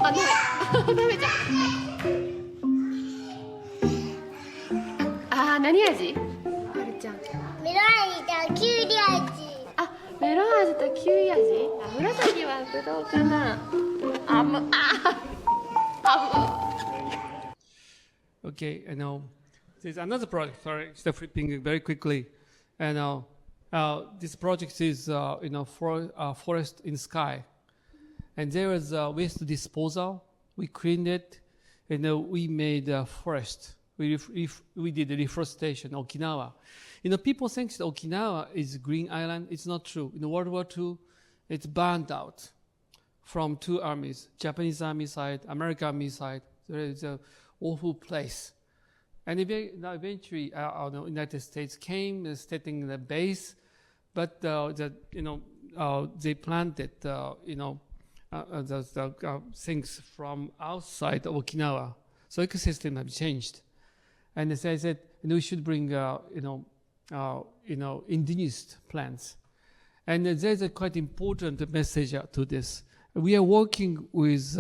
あ、ダメ。ダメじゃん。あー、何味？はるちゃん。メロン味とキュウリ味。あ、メロン味とキウイ味？あ、紫はブドウかな。あむ。あむ。 Okay, there's another project. Sorry, step flipping very quickly. And this project is forest in sky. And there was waste disposal. We cleaned it, and we made a forest. We did reforestation. Okinawa. People think that Okinawa is a green island. It's not true. In World War II, it's burned out from two armies: Japanese army side, American army side. There is an awful place. And eventually, the United States came, setting the base, but they planted, the things from outside of Okinawa. So ecosystem have changed, and as I said, we should bring, indigenous plants, and there's a quite important message to this. We are working with,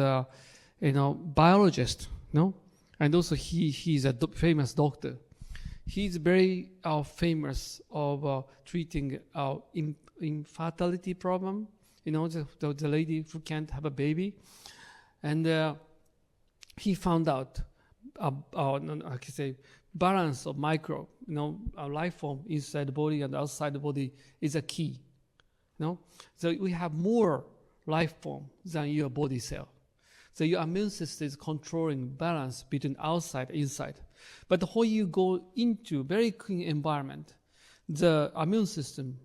biologists, And also he's a famous doctor. He's very famous of treating infertility problem. The lady who can't have a baby, and he found out balance of micro, our life form inside the body and outside the body is a key. So we have more life form than your body cell. So your immune system is controlling balance between outside and inside. But when you go into very clean environment, the immune system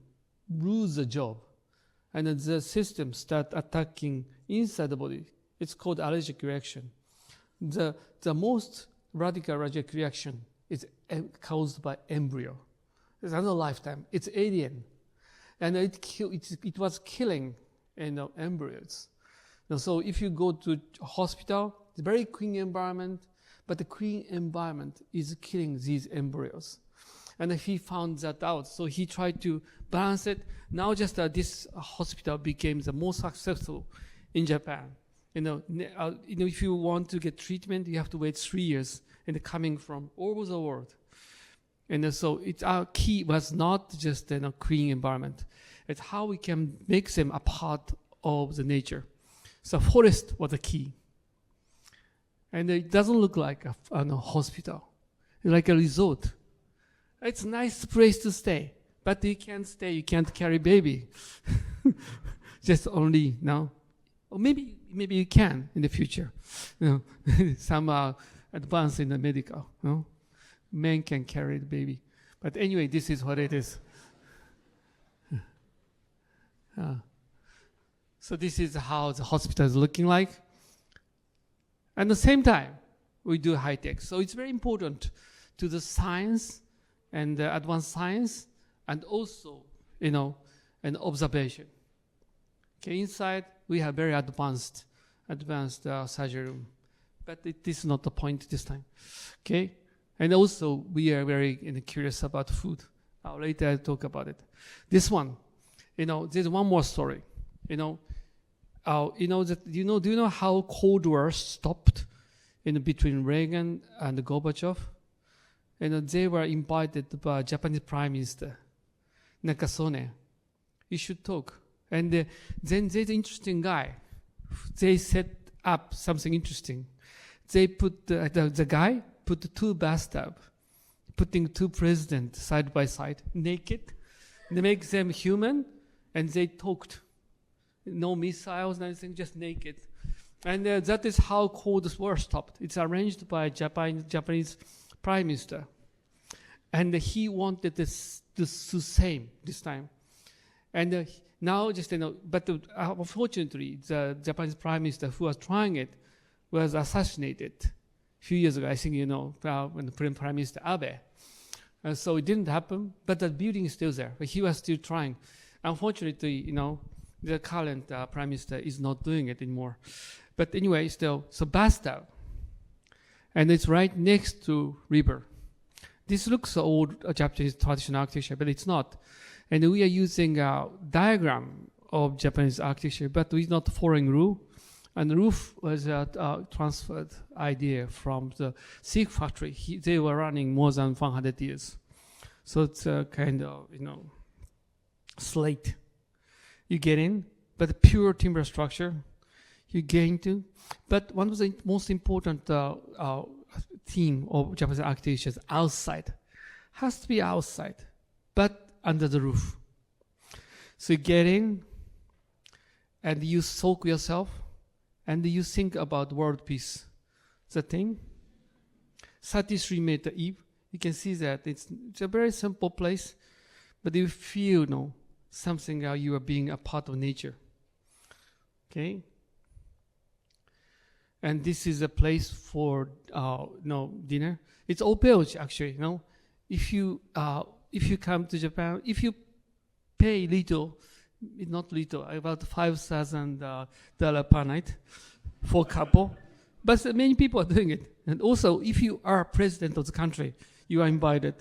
loses the job. And the system start attacking inside the body. It's called allergic reaction. The most radical allergic reaction is caused by embryo. It's another lifetime. It's alien. And it was killing embryos. So if you go to a hospital, it's a very clean environment, but the clean environment is killing these embryos. And he found that out. So he tried to balance it. Now just this hospital became the most successful in Japan. If you want to get treatment, you have to wait 3 years, and coming from all over the world. And so our key was not just a clean environment. It's how we can make them a part of the nature. So forest was the key. And it doesn't look like a hospital. It's like a resort. It's a nice place to stay. But you can't stay, you can't carry baby. Just only now. Or maybe you can in the future. Some advance in the medical. Men can carry the baby. But anyway, this is what it is. So this is how the hospital is looking like. At the same time, we do high tech. So it's very important to the science and the advanced science, and also, an observation. Okay, inside we have very advanced surgery room, but this is not the point this time. Okay, and also we are very curious about food. Later I'll talk about it. This one, there's one more story. Do you know how Cold War stopped in between Reagan and Gorbachev? They were invited by Japanese Prime Minister Nakasone. You should talk. And then there's an interesting guy. They set up something interesting. They put the guy put two bathtubs, putting two presidents side by side, naked. They make them human, and they talked. No missiles, nothing, just naked. And that is how Cold War stopped. It's arranged by Japanese Prime Minister. And he wanted this same this time. And now but unfortunately, the Japanese Prime Minister who was trying it was assassinated a few years ago. I think when the Prime Minister Abe. So it didn't happen, but the building is still there. But he was still trying. Unfortunately, the current Prime Minister is not doing it anymore. But anyway, still, so bathtub. And it's right next to river. This looks old Japanese traditional architecture, but it's not. And we are using a diagram of Japanese architecture, but with not following rule. And the roof was a transferred idea from the silk factory. They were running more than 100 years. So it's a kind of, slate. You get in, but pure timber structure, you get into. But one of the most important theme of Japanese architecture is outside. Has to be outside, but under the roof. So you get in, and you soak yourself, and you think about world peace. The thing, 33-meter eve. You can see that it's a very simple place, but you feel, something how you are being a part of nature. Okay? And this is a place for dinner. It's all built actually. If you come to Japan, if you pay little, not little, about $5,000 per night for a couple, but many people are doing it. And also, if you are president of the country, you are invited.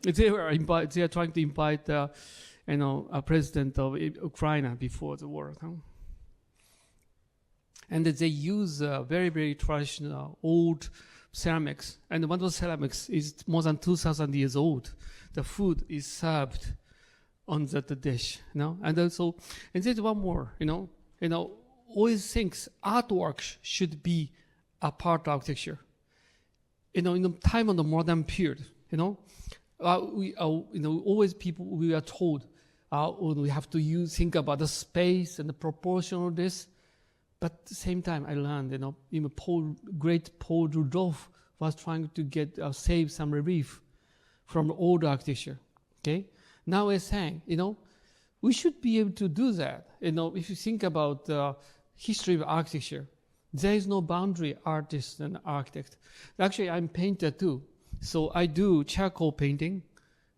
They are trying to invite a president of Ukraine before the war. And they use very, very traditional old ceramics. And one of those ceramics is more than 2,000 years old. The food is served on the dish, And also, and there's one more, always thinks artwork should be a part of architecture. In the time of the modern period, always we are told we have to think about the space and the proportion of this. But at the same time, I learned, even great Paul Rudolph was trying to save some relief from old architecture. Okay, now we're saying, we should be able to do that. If you think about the history of architecture, there is no boundary artist and architect. Actually, I'm a painter too, so I do charcoal painting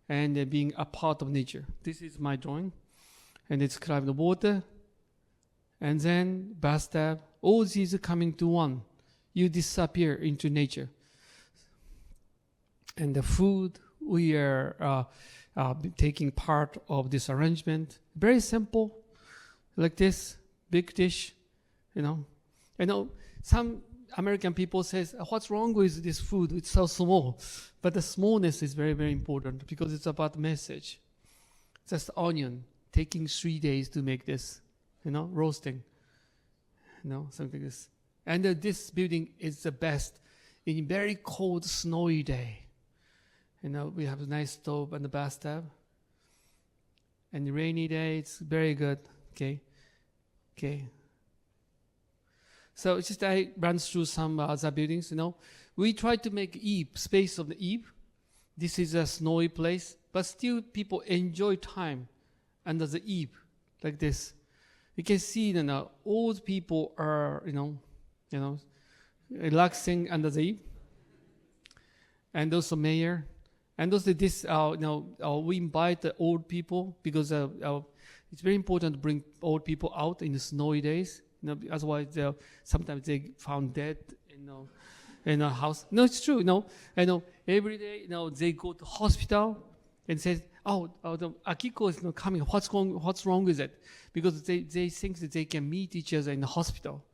and being a part of nature. This is my drawing, and it's climbing the water. And then bathtub, all these are coming to one. You disappear into nature. And the food, we are taking part of this arrangement. Very simple, like this, big dish, I know some American people says, what's wrong with this food? It's so small. But the smallness is very, very important because it's about message. Just onion, taking 3 days to make this, roasting, something like this. And this building is the best in very cold, snowy day. We have a nice stove and the bathtub. And the rainy day, it's very good. Okay. So it's just I ran through some other buildings. We try to make space of the eve. This is a snowy place, but still people enjoy time under the eve like this. You can see that old people are, relaxing under the eve, and also mayor, and also this, we invite the old people because it's very important to bring old people out in the snowy days. Otherwise, sometimes they found dead, in a house. No, it's true. Every day, they go to hospital and say, the Akiko is not coming. What's wrong with it? Because they think that they can meet each other in the hospital.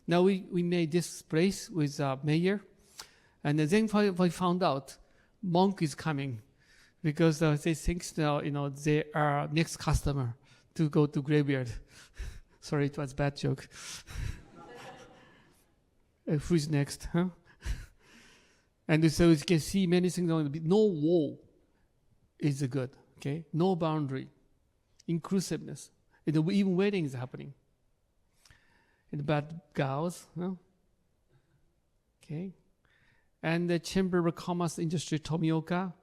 Now we made this place with mayor, and then we found out monk is coming because they think they are next customer to go to graveyard. Sorry, it was a bad joke. Who's next, huh? And so you can see many things on the no wall is good, okay? No boundary, inclusiveness. Even weddings happening. And bad gals, no? Okay. And the Chamber of Commerce Industry, Tomioka.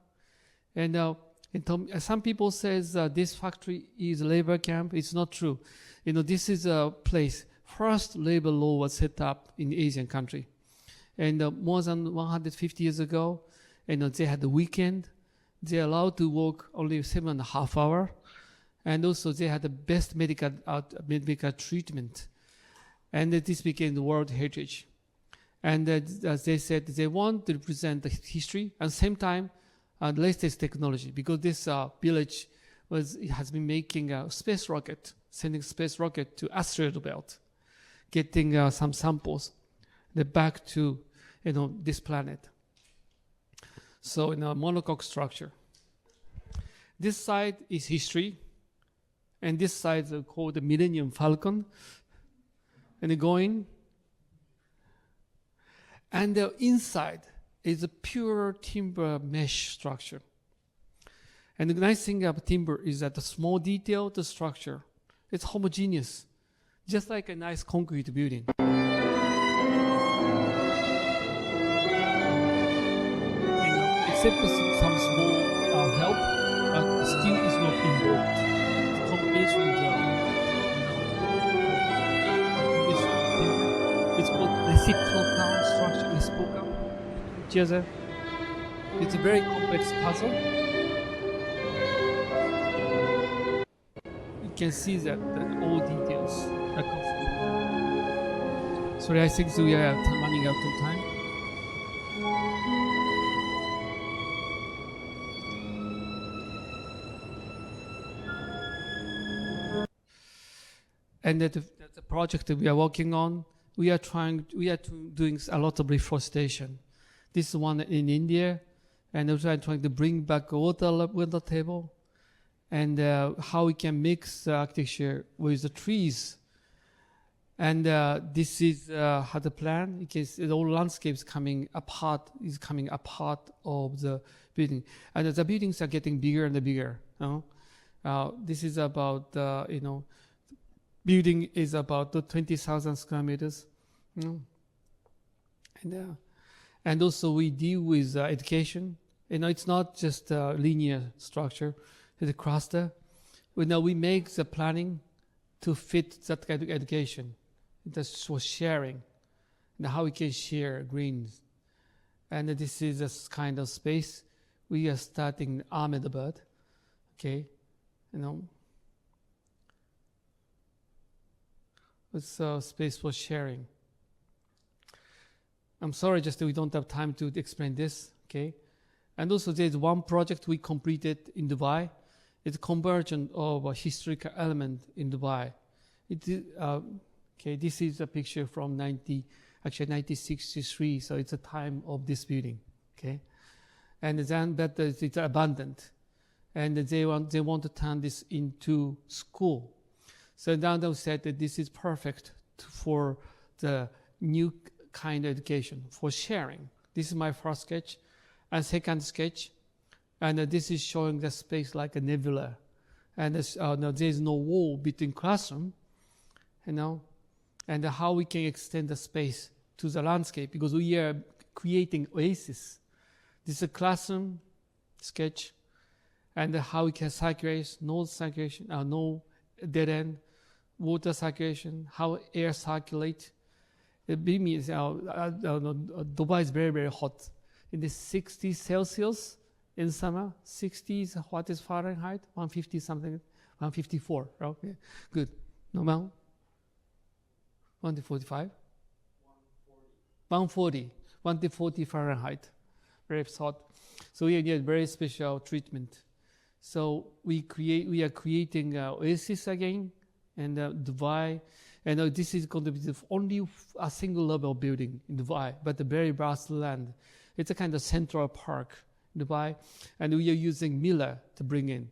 And some people says this factory is a labor camp. It's not true. This is a place. First labor law was set up in the Asian country. And more than 150 years ago, they had the weekend. They're allowed to work only 7.5 hours. And also they had the best medical treatment. And this became the World Heritage. And as they said, they want to represent the history and same time the latest technology, because this village has been making a space rocket, sending space rocket to asteroid belt, getting some samples back to this planet. So in a monocoque structure. This side is history, and this side is called the Millennium Falcon. And going, and the inside is a pure timber mesh structure. And the nice thing about timber is that the small detail, the structure, it's homogeneous, just like a nice concrete building. Except for some small help, but still is not involved. The combination of it's called reciprocal structure. Reciprocal. Each other. It's a very complex puzzle. You can see that all details are considered. Sorry, I think we are running out of time. And the project that we are working on, we are doing a lot of reforestation. This is one in India, and we are trying to bring back water table, and how we can mix architecture with the trees. And this is how the plan, because the whole landscape is coming apart of the building. And the buildings are getting bigger and bigger. This is about, building is about 20,000 square meters. And also we deal with education. It's not just a linear structure, it's a cluster. We make the planning to fit that kind of education. That's for sharing, and how we can share greens. And this is a kind of space. We are starting Ahmedabad, okay, it's a space for sharing. I'm sorry, just we don't have time to explain this, okay? And also there's one project we completed in Dubai. It's a conversion of a historical element in Dubai. This is a picture from actually 1963, so it's a time of this building, okay? And then that it's abandoned. And they want to turn this into school. So now they said that this is perfect for the new kind of education, for sharing. This is my first sketch. And second sketch, and this is showing the space like a nebula. And there's no wall between classroom, and how we can extend the space to the landscape, because we are creating oasis. This is a classroom sketch, and how we can circulate, no circulation, no dead end, water circulation, how air circulate. Dubai is very, very hot. In the 60 Celsius in summer, 60s, what is Fahrenheit? 150 something, 154, okay, good. No, 145? 140 Fahrenheit, very hot. So we get very special treatment. So we are creating oasis again, and Dubai, and this is going to be only a single level building in Dubai, but a very vast land. It's a kind of central park in Dubai, and we are using Miller to bring in.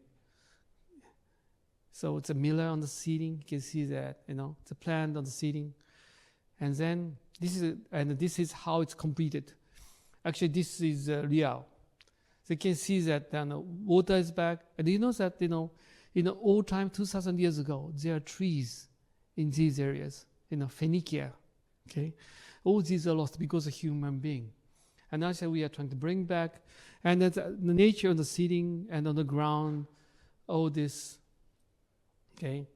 So it's a Miller on the ceiling. You can see that, it's a plant on the ceiling. And then this is how it's completed. Actually, this is real. So you can see that water is back. And you know that, in the old time, 2,000 years ago, there are trees in these areas, Phoenicia, okay? All these are lost because of human being. And now we are trying to bring back, and the nature on the ceiling and on the ground, all this, okay?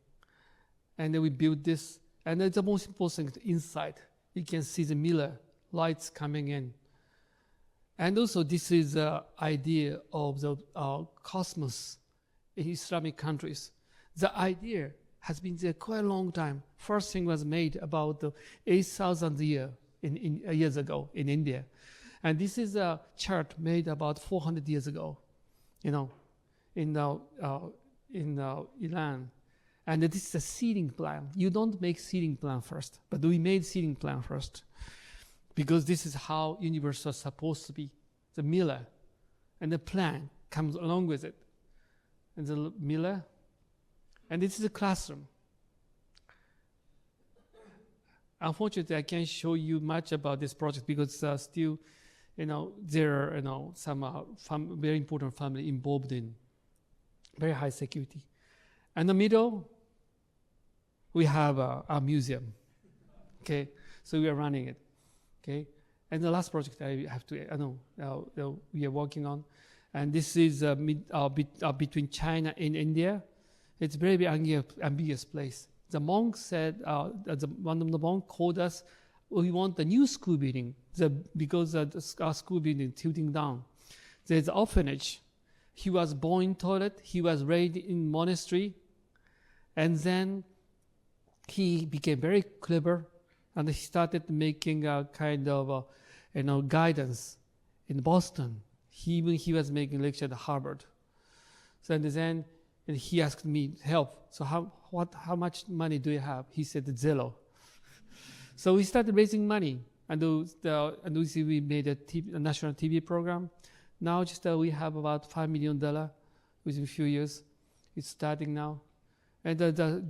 And then we build this, and the most important thing, inside, you can see the Miller lights coming in. And also this is the idea of the cosmos in Islamic countries. The idea has been there quite a long time. First thing was made about 8,000 years ago in India. And this is a chart made about 400 years ago, in Iran. And this is a seeding plan. You don't make seeding plan first, but we made seeding plan first, because this is how universe is supposed to be. The Miller, and the plan comes along with it. And the Miller, and this is a classroom. Unfortunately, I can't show you much about this project because still, there are some very important family involved in very high security. And the middle, we have a museum. Okay, so we are running it. Okay, and the last project we are working on, and this is between China and India. It's a very ambiguous place. The monk said, one of the monks called us, we want a new school building because our school building is tilting down. There's an orphanage. He was born in toilet. He was raised in monastery. And then he became very clever, and he started making a kind of guidance in Boston. He was making lecture at Harvard. So then he asked me help. So how much money do you have? He said 0. So we started raising money, and we made a national TV program. Now we have about $5 million within a few years. It's starting now. And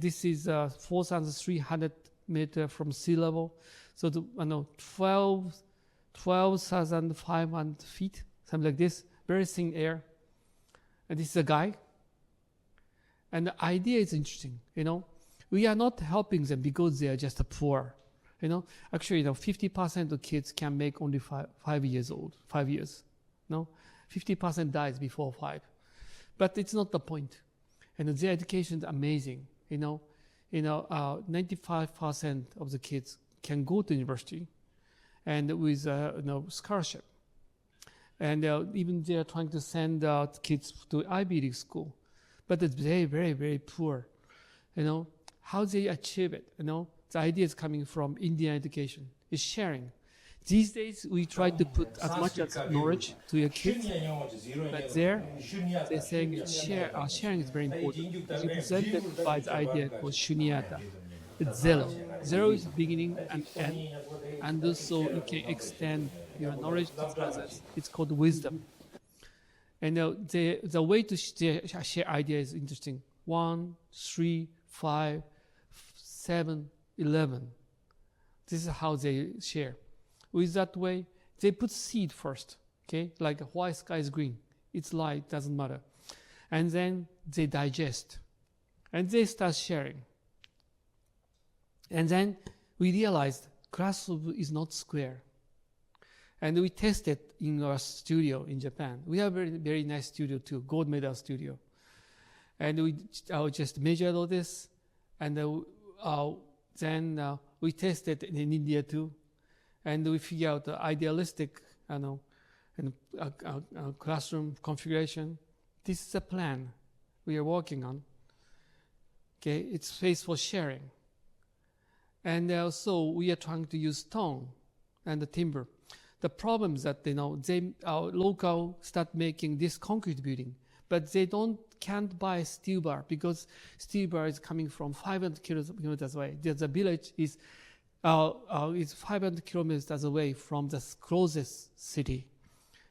this is 4,300 meters from sea level. So 12,500 feet, something like this, very thin air. And this is a guy. And the idea is interesting, We are not helping them because they are just poor, Actually, 50% of kids can make only 5 years old, 5 years, 50% dies before 5. But it's not the point. And their education is amazing, 95% of the kids can go to university, and with scholarship. And even they are trying to send kids to Ivy League school, but it's very, very, very poor. How they achieve it. The idea is coming from Indian education. It's sharing. These days, we try to put as much as knowledge to your kids, but they're saying sharing is very important. It's represented by the idea called shunyata. It's 0. 0 is beginning and end. and also you can extend your knowledge to others. It's called wisdom. And the way to share ideas is interesting. 1, 3, 5, 7, 11. This is how they share. With that way, they put seed first. Okay, like why sky is green? It's light, doesn't matter. And then they digest, and they start sharing. And then we realized classroom is not square. And we tested in our studio in Japan. We have a very, very nice studio too, gold medal studio. And we just measured all this, and then we tested in India too, and we figured out the idealistic, classroom configuration. This is a plan we are working on. Okay, it's space for sharing. And also we are trying to use stone and the timber. The problem is that our local start making this concrete building, but they can't buy steel bar because steel bar is coming from 500 kilometers away. The village is 500 kilometers away from the closest city.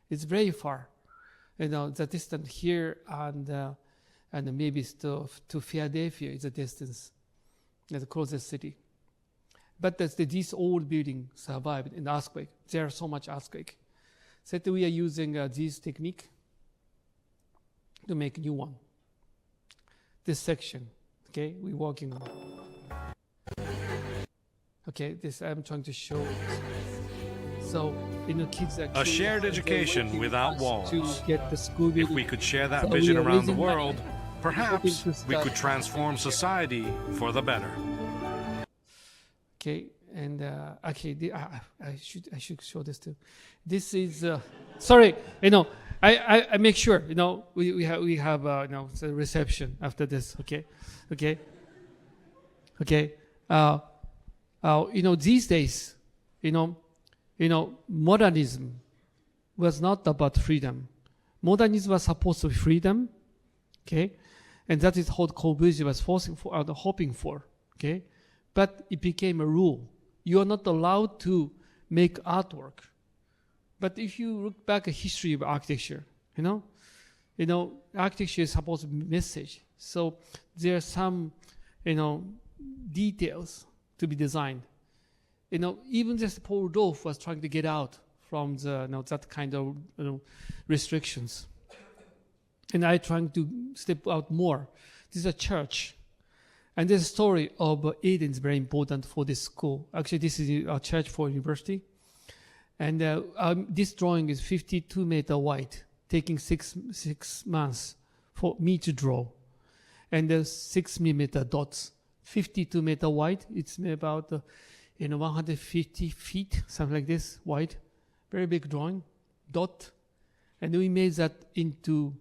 It's very far. The distance here and maybe to Philadelphia is a distance, the closest city. But this old building survived in the earthquake. There's so much earthquake. So we are using this technique to make a new one. This section, okay, we're working on. Okay, this I'm trying to show. So, kids are A shared education without walls. to get the school building. If we could share that So vision we are around the raising money. world, perhaps Hoping to we could start- transform society for the better. Okay, and I should show this too. This is sorry, I make sure we have the reception after this. Okay. These days, modernism was not about freedom. Modernism was supposed to be freedom, okay, and that is what Corbusier was hoping for, okay. But it became a rule. You are not allowed to make artwork. But if you look back at history of architecture, architecture is supposed to be message. So there are some, details to be designed. Even just Paul Rodolphe was trying to get out from the, that kind of restrictions. And I trying to step out more. This is a church. And this story of Eden is very important for this school. Actually, this is a church for university. And this drawing is 52 meter wide, taking six months for me to draw. And there's 6 millimeter dots, 52 meter wide. It's about 150 feet, something like this, wide. Very big drawing, dot. And we made that into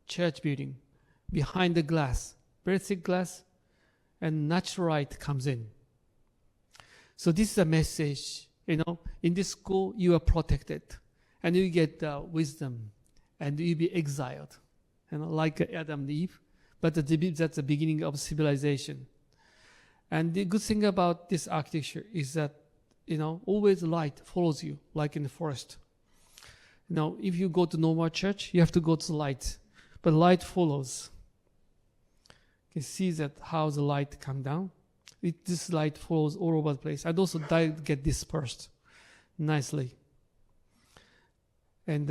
church building, behind the glass, very thick glass. And natural light comes in. So this is a message, in this school you are protected, and you get wisdom, and you be exiled, like Adam and Eve. But that's the beginning of civilization. And the good thing about this architecture is that, always light follows you, like in the forest. If you go to normal church, you have to go to the light, but light follows. You see that how the light come down. This light falls all over the place. And also get dispersed nicely. And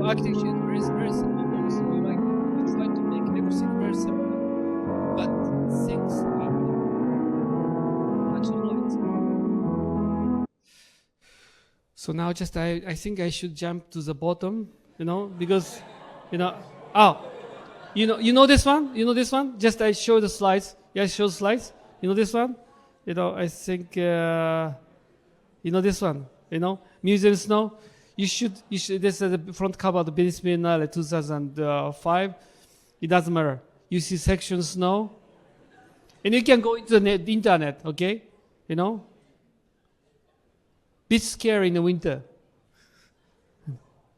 architecture is very simple. So we try to make everything very simple, but things are natural light. So now I think I should jump to the bottom, because, you know this one? You know this one? Just I show the slides. Yeah, I show the slides. You know this one? I think, this one, museums know. You should, this is the front cover of the Business Biennale 2005. It doesn't matter. You see sections now. And you can go into the internet, okay? Bit scary in the winter.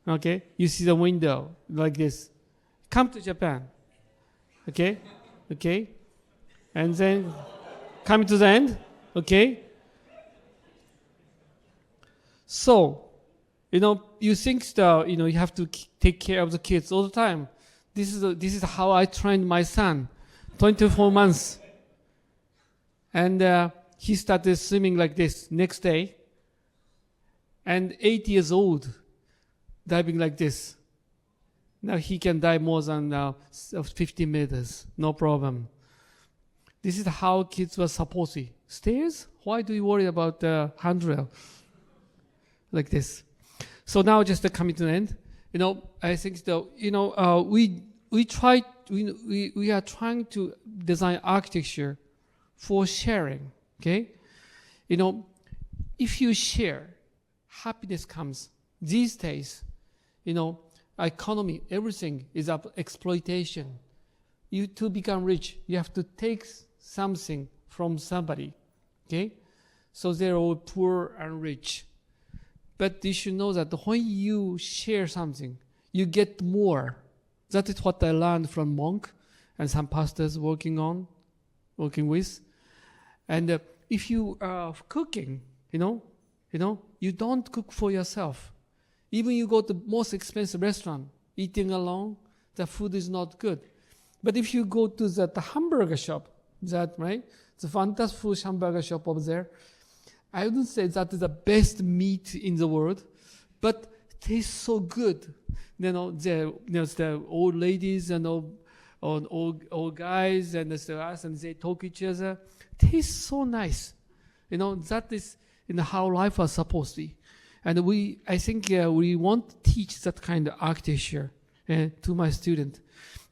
Okay? You see the window like this. Come to Japan. Okay? Okay? And then coming to the end. Okay? So, you think that, you have to take care of the kids all the time. This is how I trained my son, 24 months. And he started swimming like this next day. And 8 years old, diving like this. Now he can dive more than 50 meters, no problem. This is how kids were supposed to. Stairs? Why do you worry about the handrail? Like this. So now just coming to the end. I think we are trying to design architecture for sharing. Okay? If you share, happiness comes. These days, economy, everything is up exploitation. To become rich, you have to take something from somebody. Okay? So they're all poor and rich. But you should know that when you share something, you get more. That is what I learned from monk and some pastors working with. And if you are cooking, you don't cook for yourself. Even you go to the most expensive restaurant, eating alone, the food is not good. But if you go to the hamburger shop, right? The fantastic hamburger shop over there, I wouldn't say that is the best meat in the world, but it tastes so good. The old ladies and old guys and us, and they talk each other. It tastes so nice. That is how life was supposed to be. And I think we want to teach that kind of architecture to my student.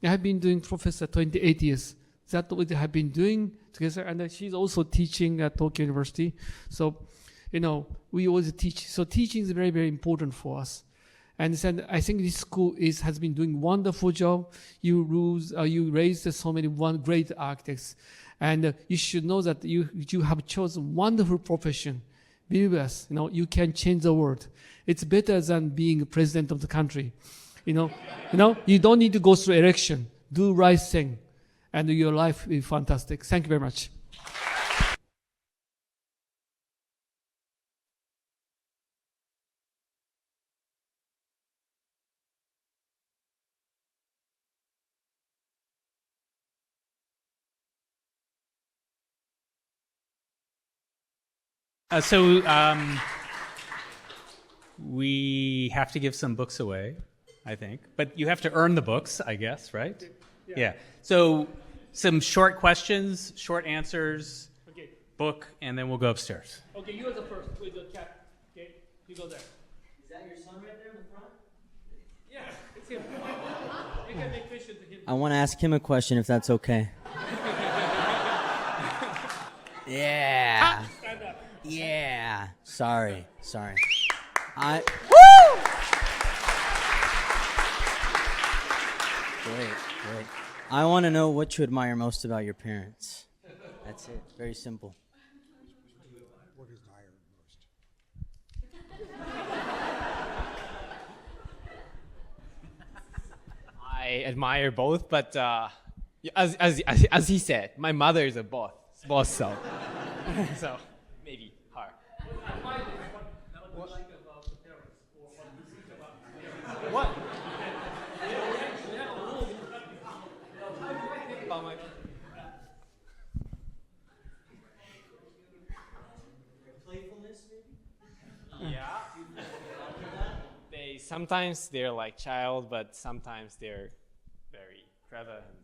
I have been doing professor 28 years. That's what I have been doing together. And she's also teaching at Tokyo University. So, we always teach. So teaching is very, very important for us. And I think this school has been doing a wonderful job. You raised so many great architects. And you should know that you have chosen wonderful profession. Believe us, you can change the world. It's better than being president of the country. You don't need to go through election. Do right thing, and your life is fantastic. Thank you very much. We have to give some books away, I think. But you have to earn the books, I guess, right? Yeah. So some short questions, short answers, book, and then we'll go upstairs. Okay, you are the first with the cap. Okay, you go there. Is that your son right there in the front? Yeah, it's him. You can make question to him. I want to ask him a question, if that's okay. Yeah. Stand up. Yeah. Sorry. Woo! Great. I want to know what you admire most about your parents. That's it. Very simple. What admire most? I admire both, but as he said, my mother is a boss, so maybe her. What? Playfulness, maybe? Yeah. Sometimes they're like child, but sometimes they're very clever, and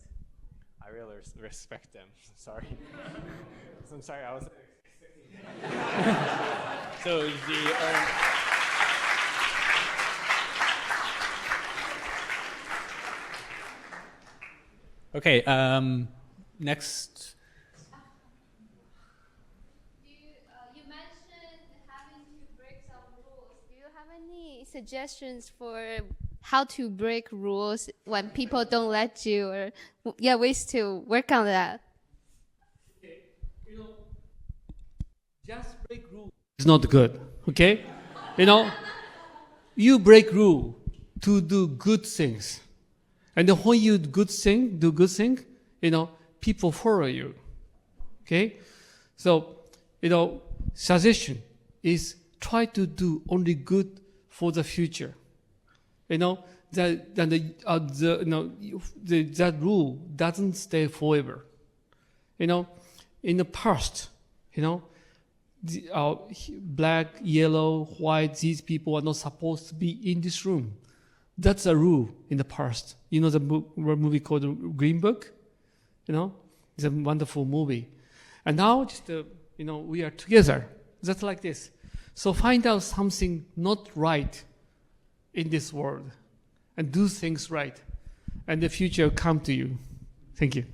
I really respect them. Sorry. I'm sorry, I was so Okay, next. suggestions for how to break rules when people don't let you, or yeah, ways to work on that? You know, just break rules is not good. Okay, you know, you break rule to do good things, and then when you do good thing, you know, people follow you. Okay, so you know, suggestion is try to do only good for the future. You know, that rule doesn't stay forever. You know, in the past, you know, black, yellow, white, these people are not supposed to be in this room. That's a rule in the past. You know the movie called Green Book? You know, it's a wonderful movie. And now, just you know, we are together, just like this. So find out something not right in this world, and do things right, and the future will come to you. Thank you.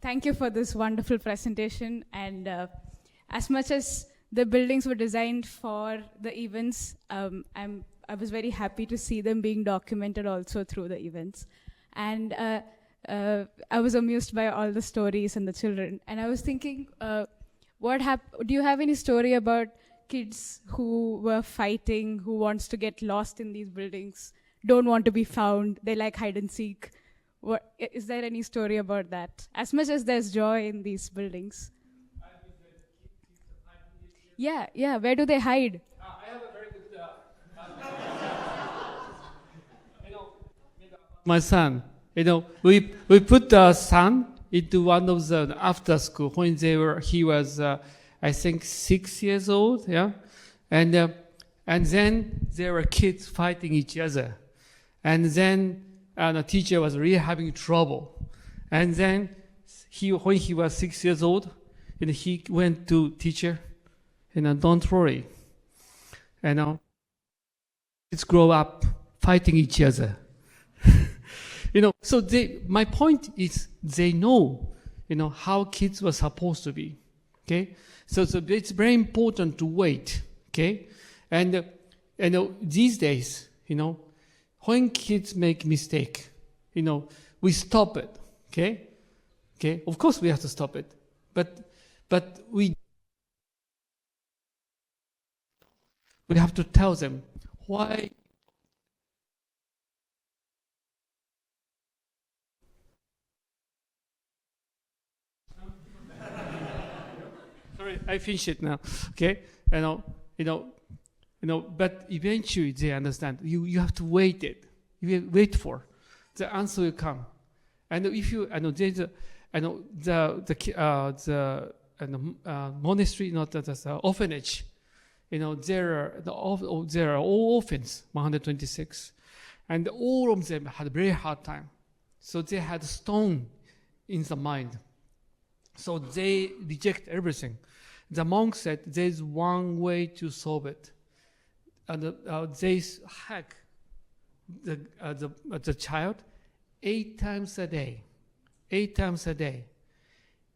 Thank you for this wonderful presentation. And as much as the buildings were designed for the events, I was very happy to see them being documented also through the events. And I was amused by all the stories and the children. And I was thinking, do you have any story about kids who were fighting, who wants to get lost in these buildings, don't want to be found, they like hide and seek? Is there any story about that? As much as there's joy in these buildings. Yeah, where do they hide? I have a very good... my son, you know, we put the son into one of the after school when he was, I think, 6 years old, yeah? And then there were kids fighting each other. And then the teacher was really having trouble. And then when he was 6 years old, and he went to teacher, don't worry. Kids grow up fighting each other. So my point is they know, how kids were supposed to be. Okay? So it's very important to wait. Okay? And these days, when kids make mistake, we stop it. Okay? Okay? Of course we have to stop it. But we have to tell them why. Sorry, I finished it now. Okay, but eventually they understand. You have to wait it. You wait for the answer will come. And if you, there's the monastery, not the orphanage. There are all orphans, 126, and all of them had a very hard time. So they had stone in the mind. So they reject everything. The monk said there's one way to solve it. And they hack the child 8 times a day. 8 times a day.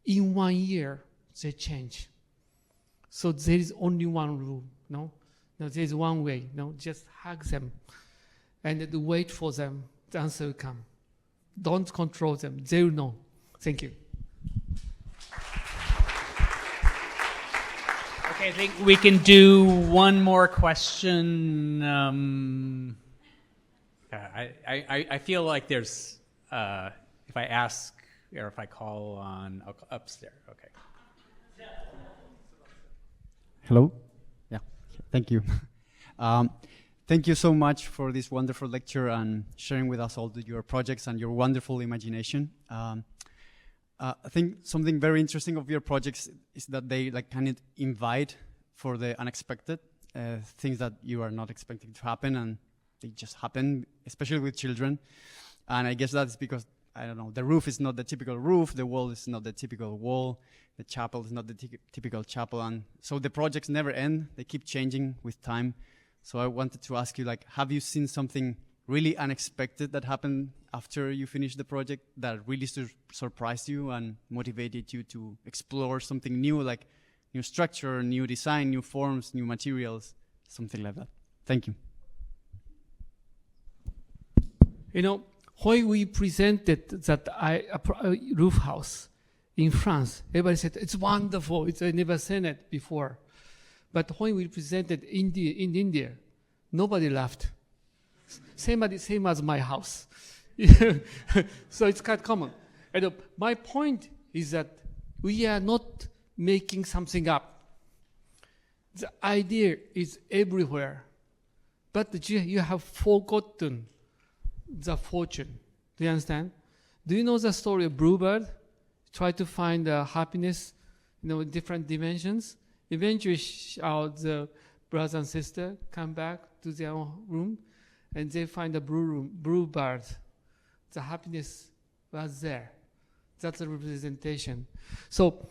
In 1 year, they change. So there is only one rule. No, there is one way. Just hug them and wait for them. The answer will come. Don't control them. They will know. Thank you. Okay, I think we can do one more question. I feel like there's, if I ask or if I call on upstairs. Okay. Hello? Yeah, thank you. Thank you so much for this wonderful lecture and sharing with us all your projects and your wonderful imagination. I think something very interesting of your projects is that they kind of invite for the unexpected, things that you are not expecting to happen, and they just happen, especially with children. And I guess that's because, I don't know, the roof is not the typical roof, the wall is not the typical wall, the chapel is not the typical chapel, and so the projects never end. They keep changing with time, So I wanted to ask you, like, have you seen something really unexpected that happened after you finished the project that really surprised you and motivated you to explore something new, like new structure, new design, new forms, new materials, something like that? Thank you. You know, when we presented that roof house in France, everybody said, it's wonderful, I never seen it before. But when we presented in India, nobody laughed. Same as my house. So it's quite common. And my point is that we are not making something up. The idea is everywhere. But you have forgotten the fortune. Do you understand? Do you know the story of Bluebird? Try to find happiness, in different dimensions. Eventually, the brother and sister come back to their own room, and they find a bluebird. The happiness was there. That's a representation. So,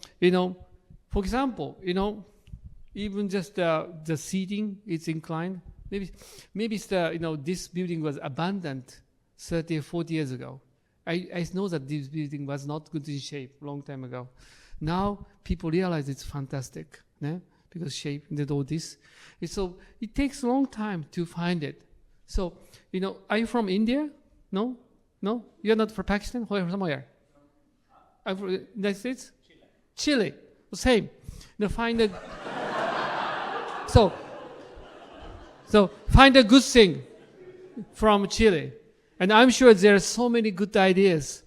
for example, even just the seating is inclined. Maybe it's this building was abandoned 30 or 40 years ago. I know that this building was not good in shape a long time ago. Now people realize it's fantastic, because shape and all this. And so it takes a long time to find it. So, are you from India? No? No? You're not from Pakistan? Where? Somewhere? I'm from the United States? Chile. Same. Find a so find a good thing from Chile. And I'm sure there are so many good ideas.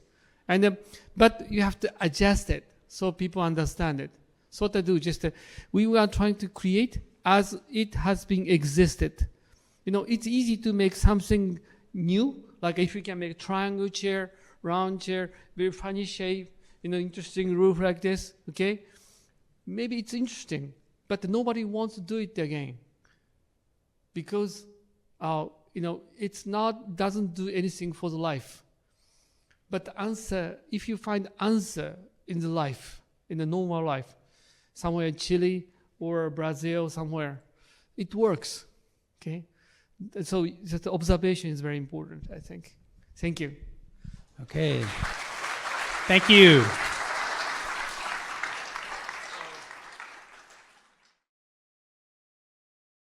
But you have to adjust it so people understand it. So what I do, we are trying to create as it has been existed. It's easy to make something new, like if you can make a triangle chair, round chair, very funny shape, interesting roof like this, okay? Maybe it's interesting, but nobody wants to do it again. Because, it's doesn't do anything for the life. But if you find answer in the life, in the normal life, somewhere in Chile or Brazil, somewhere, it works, okay? So the observation is very important, I think. Thank you. Okay. Thank you.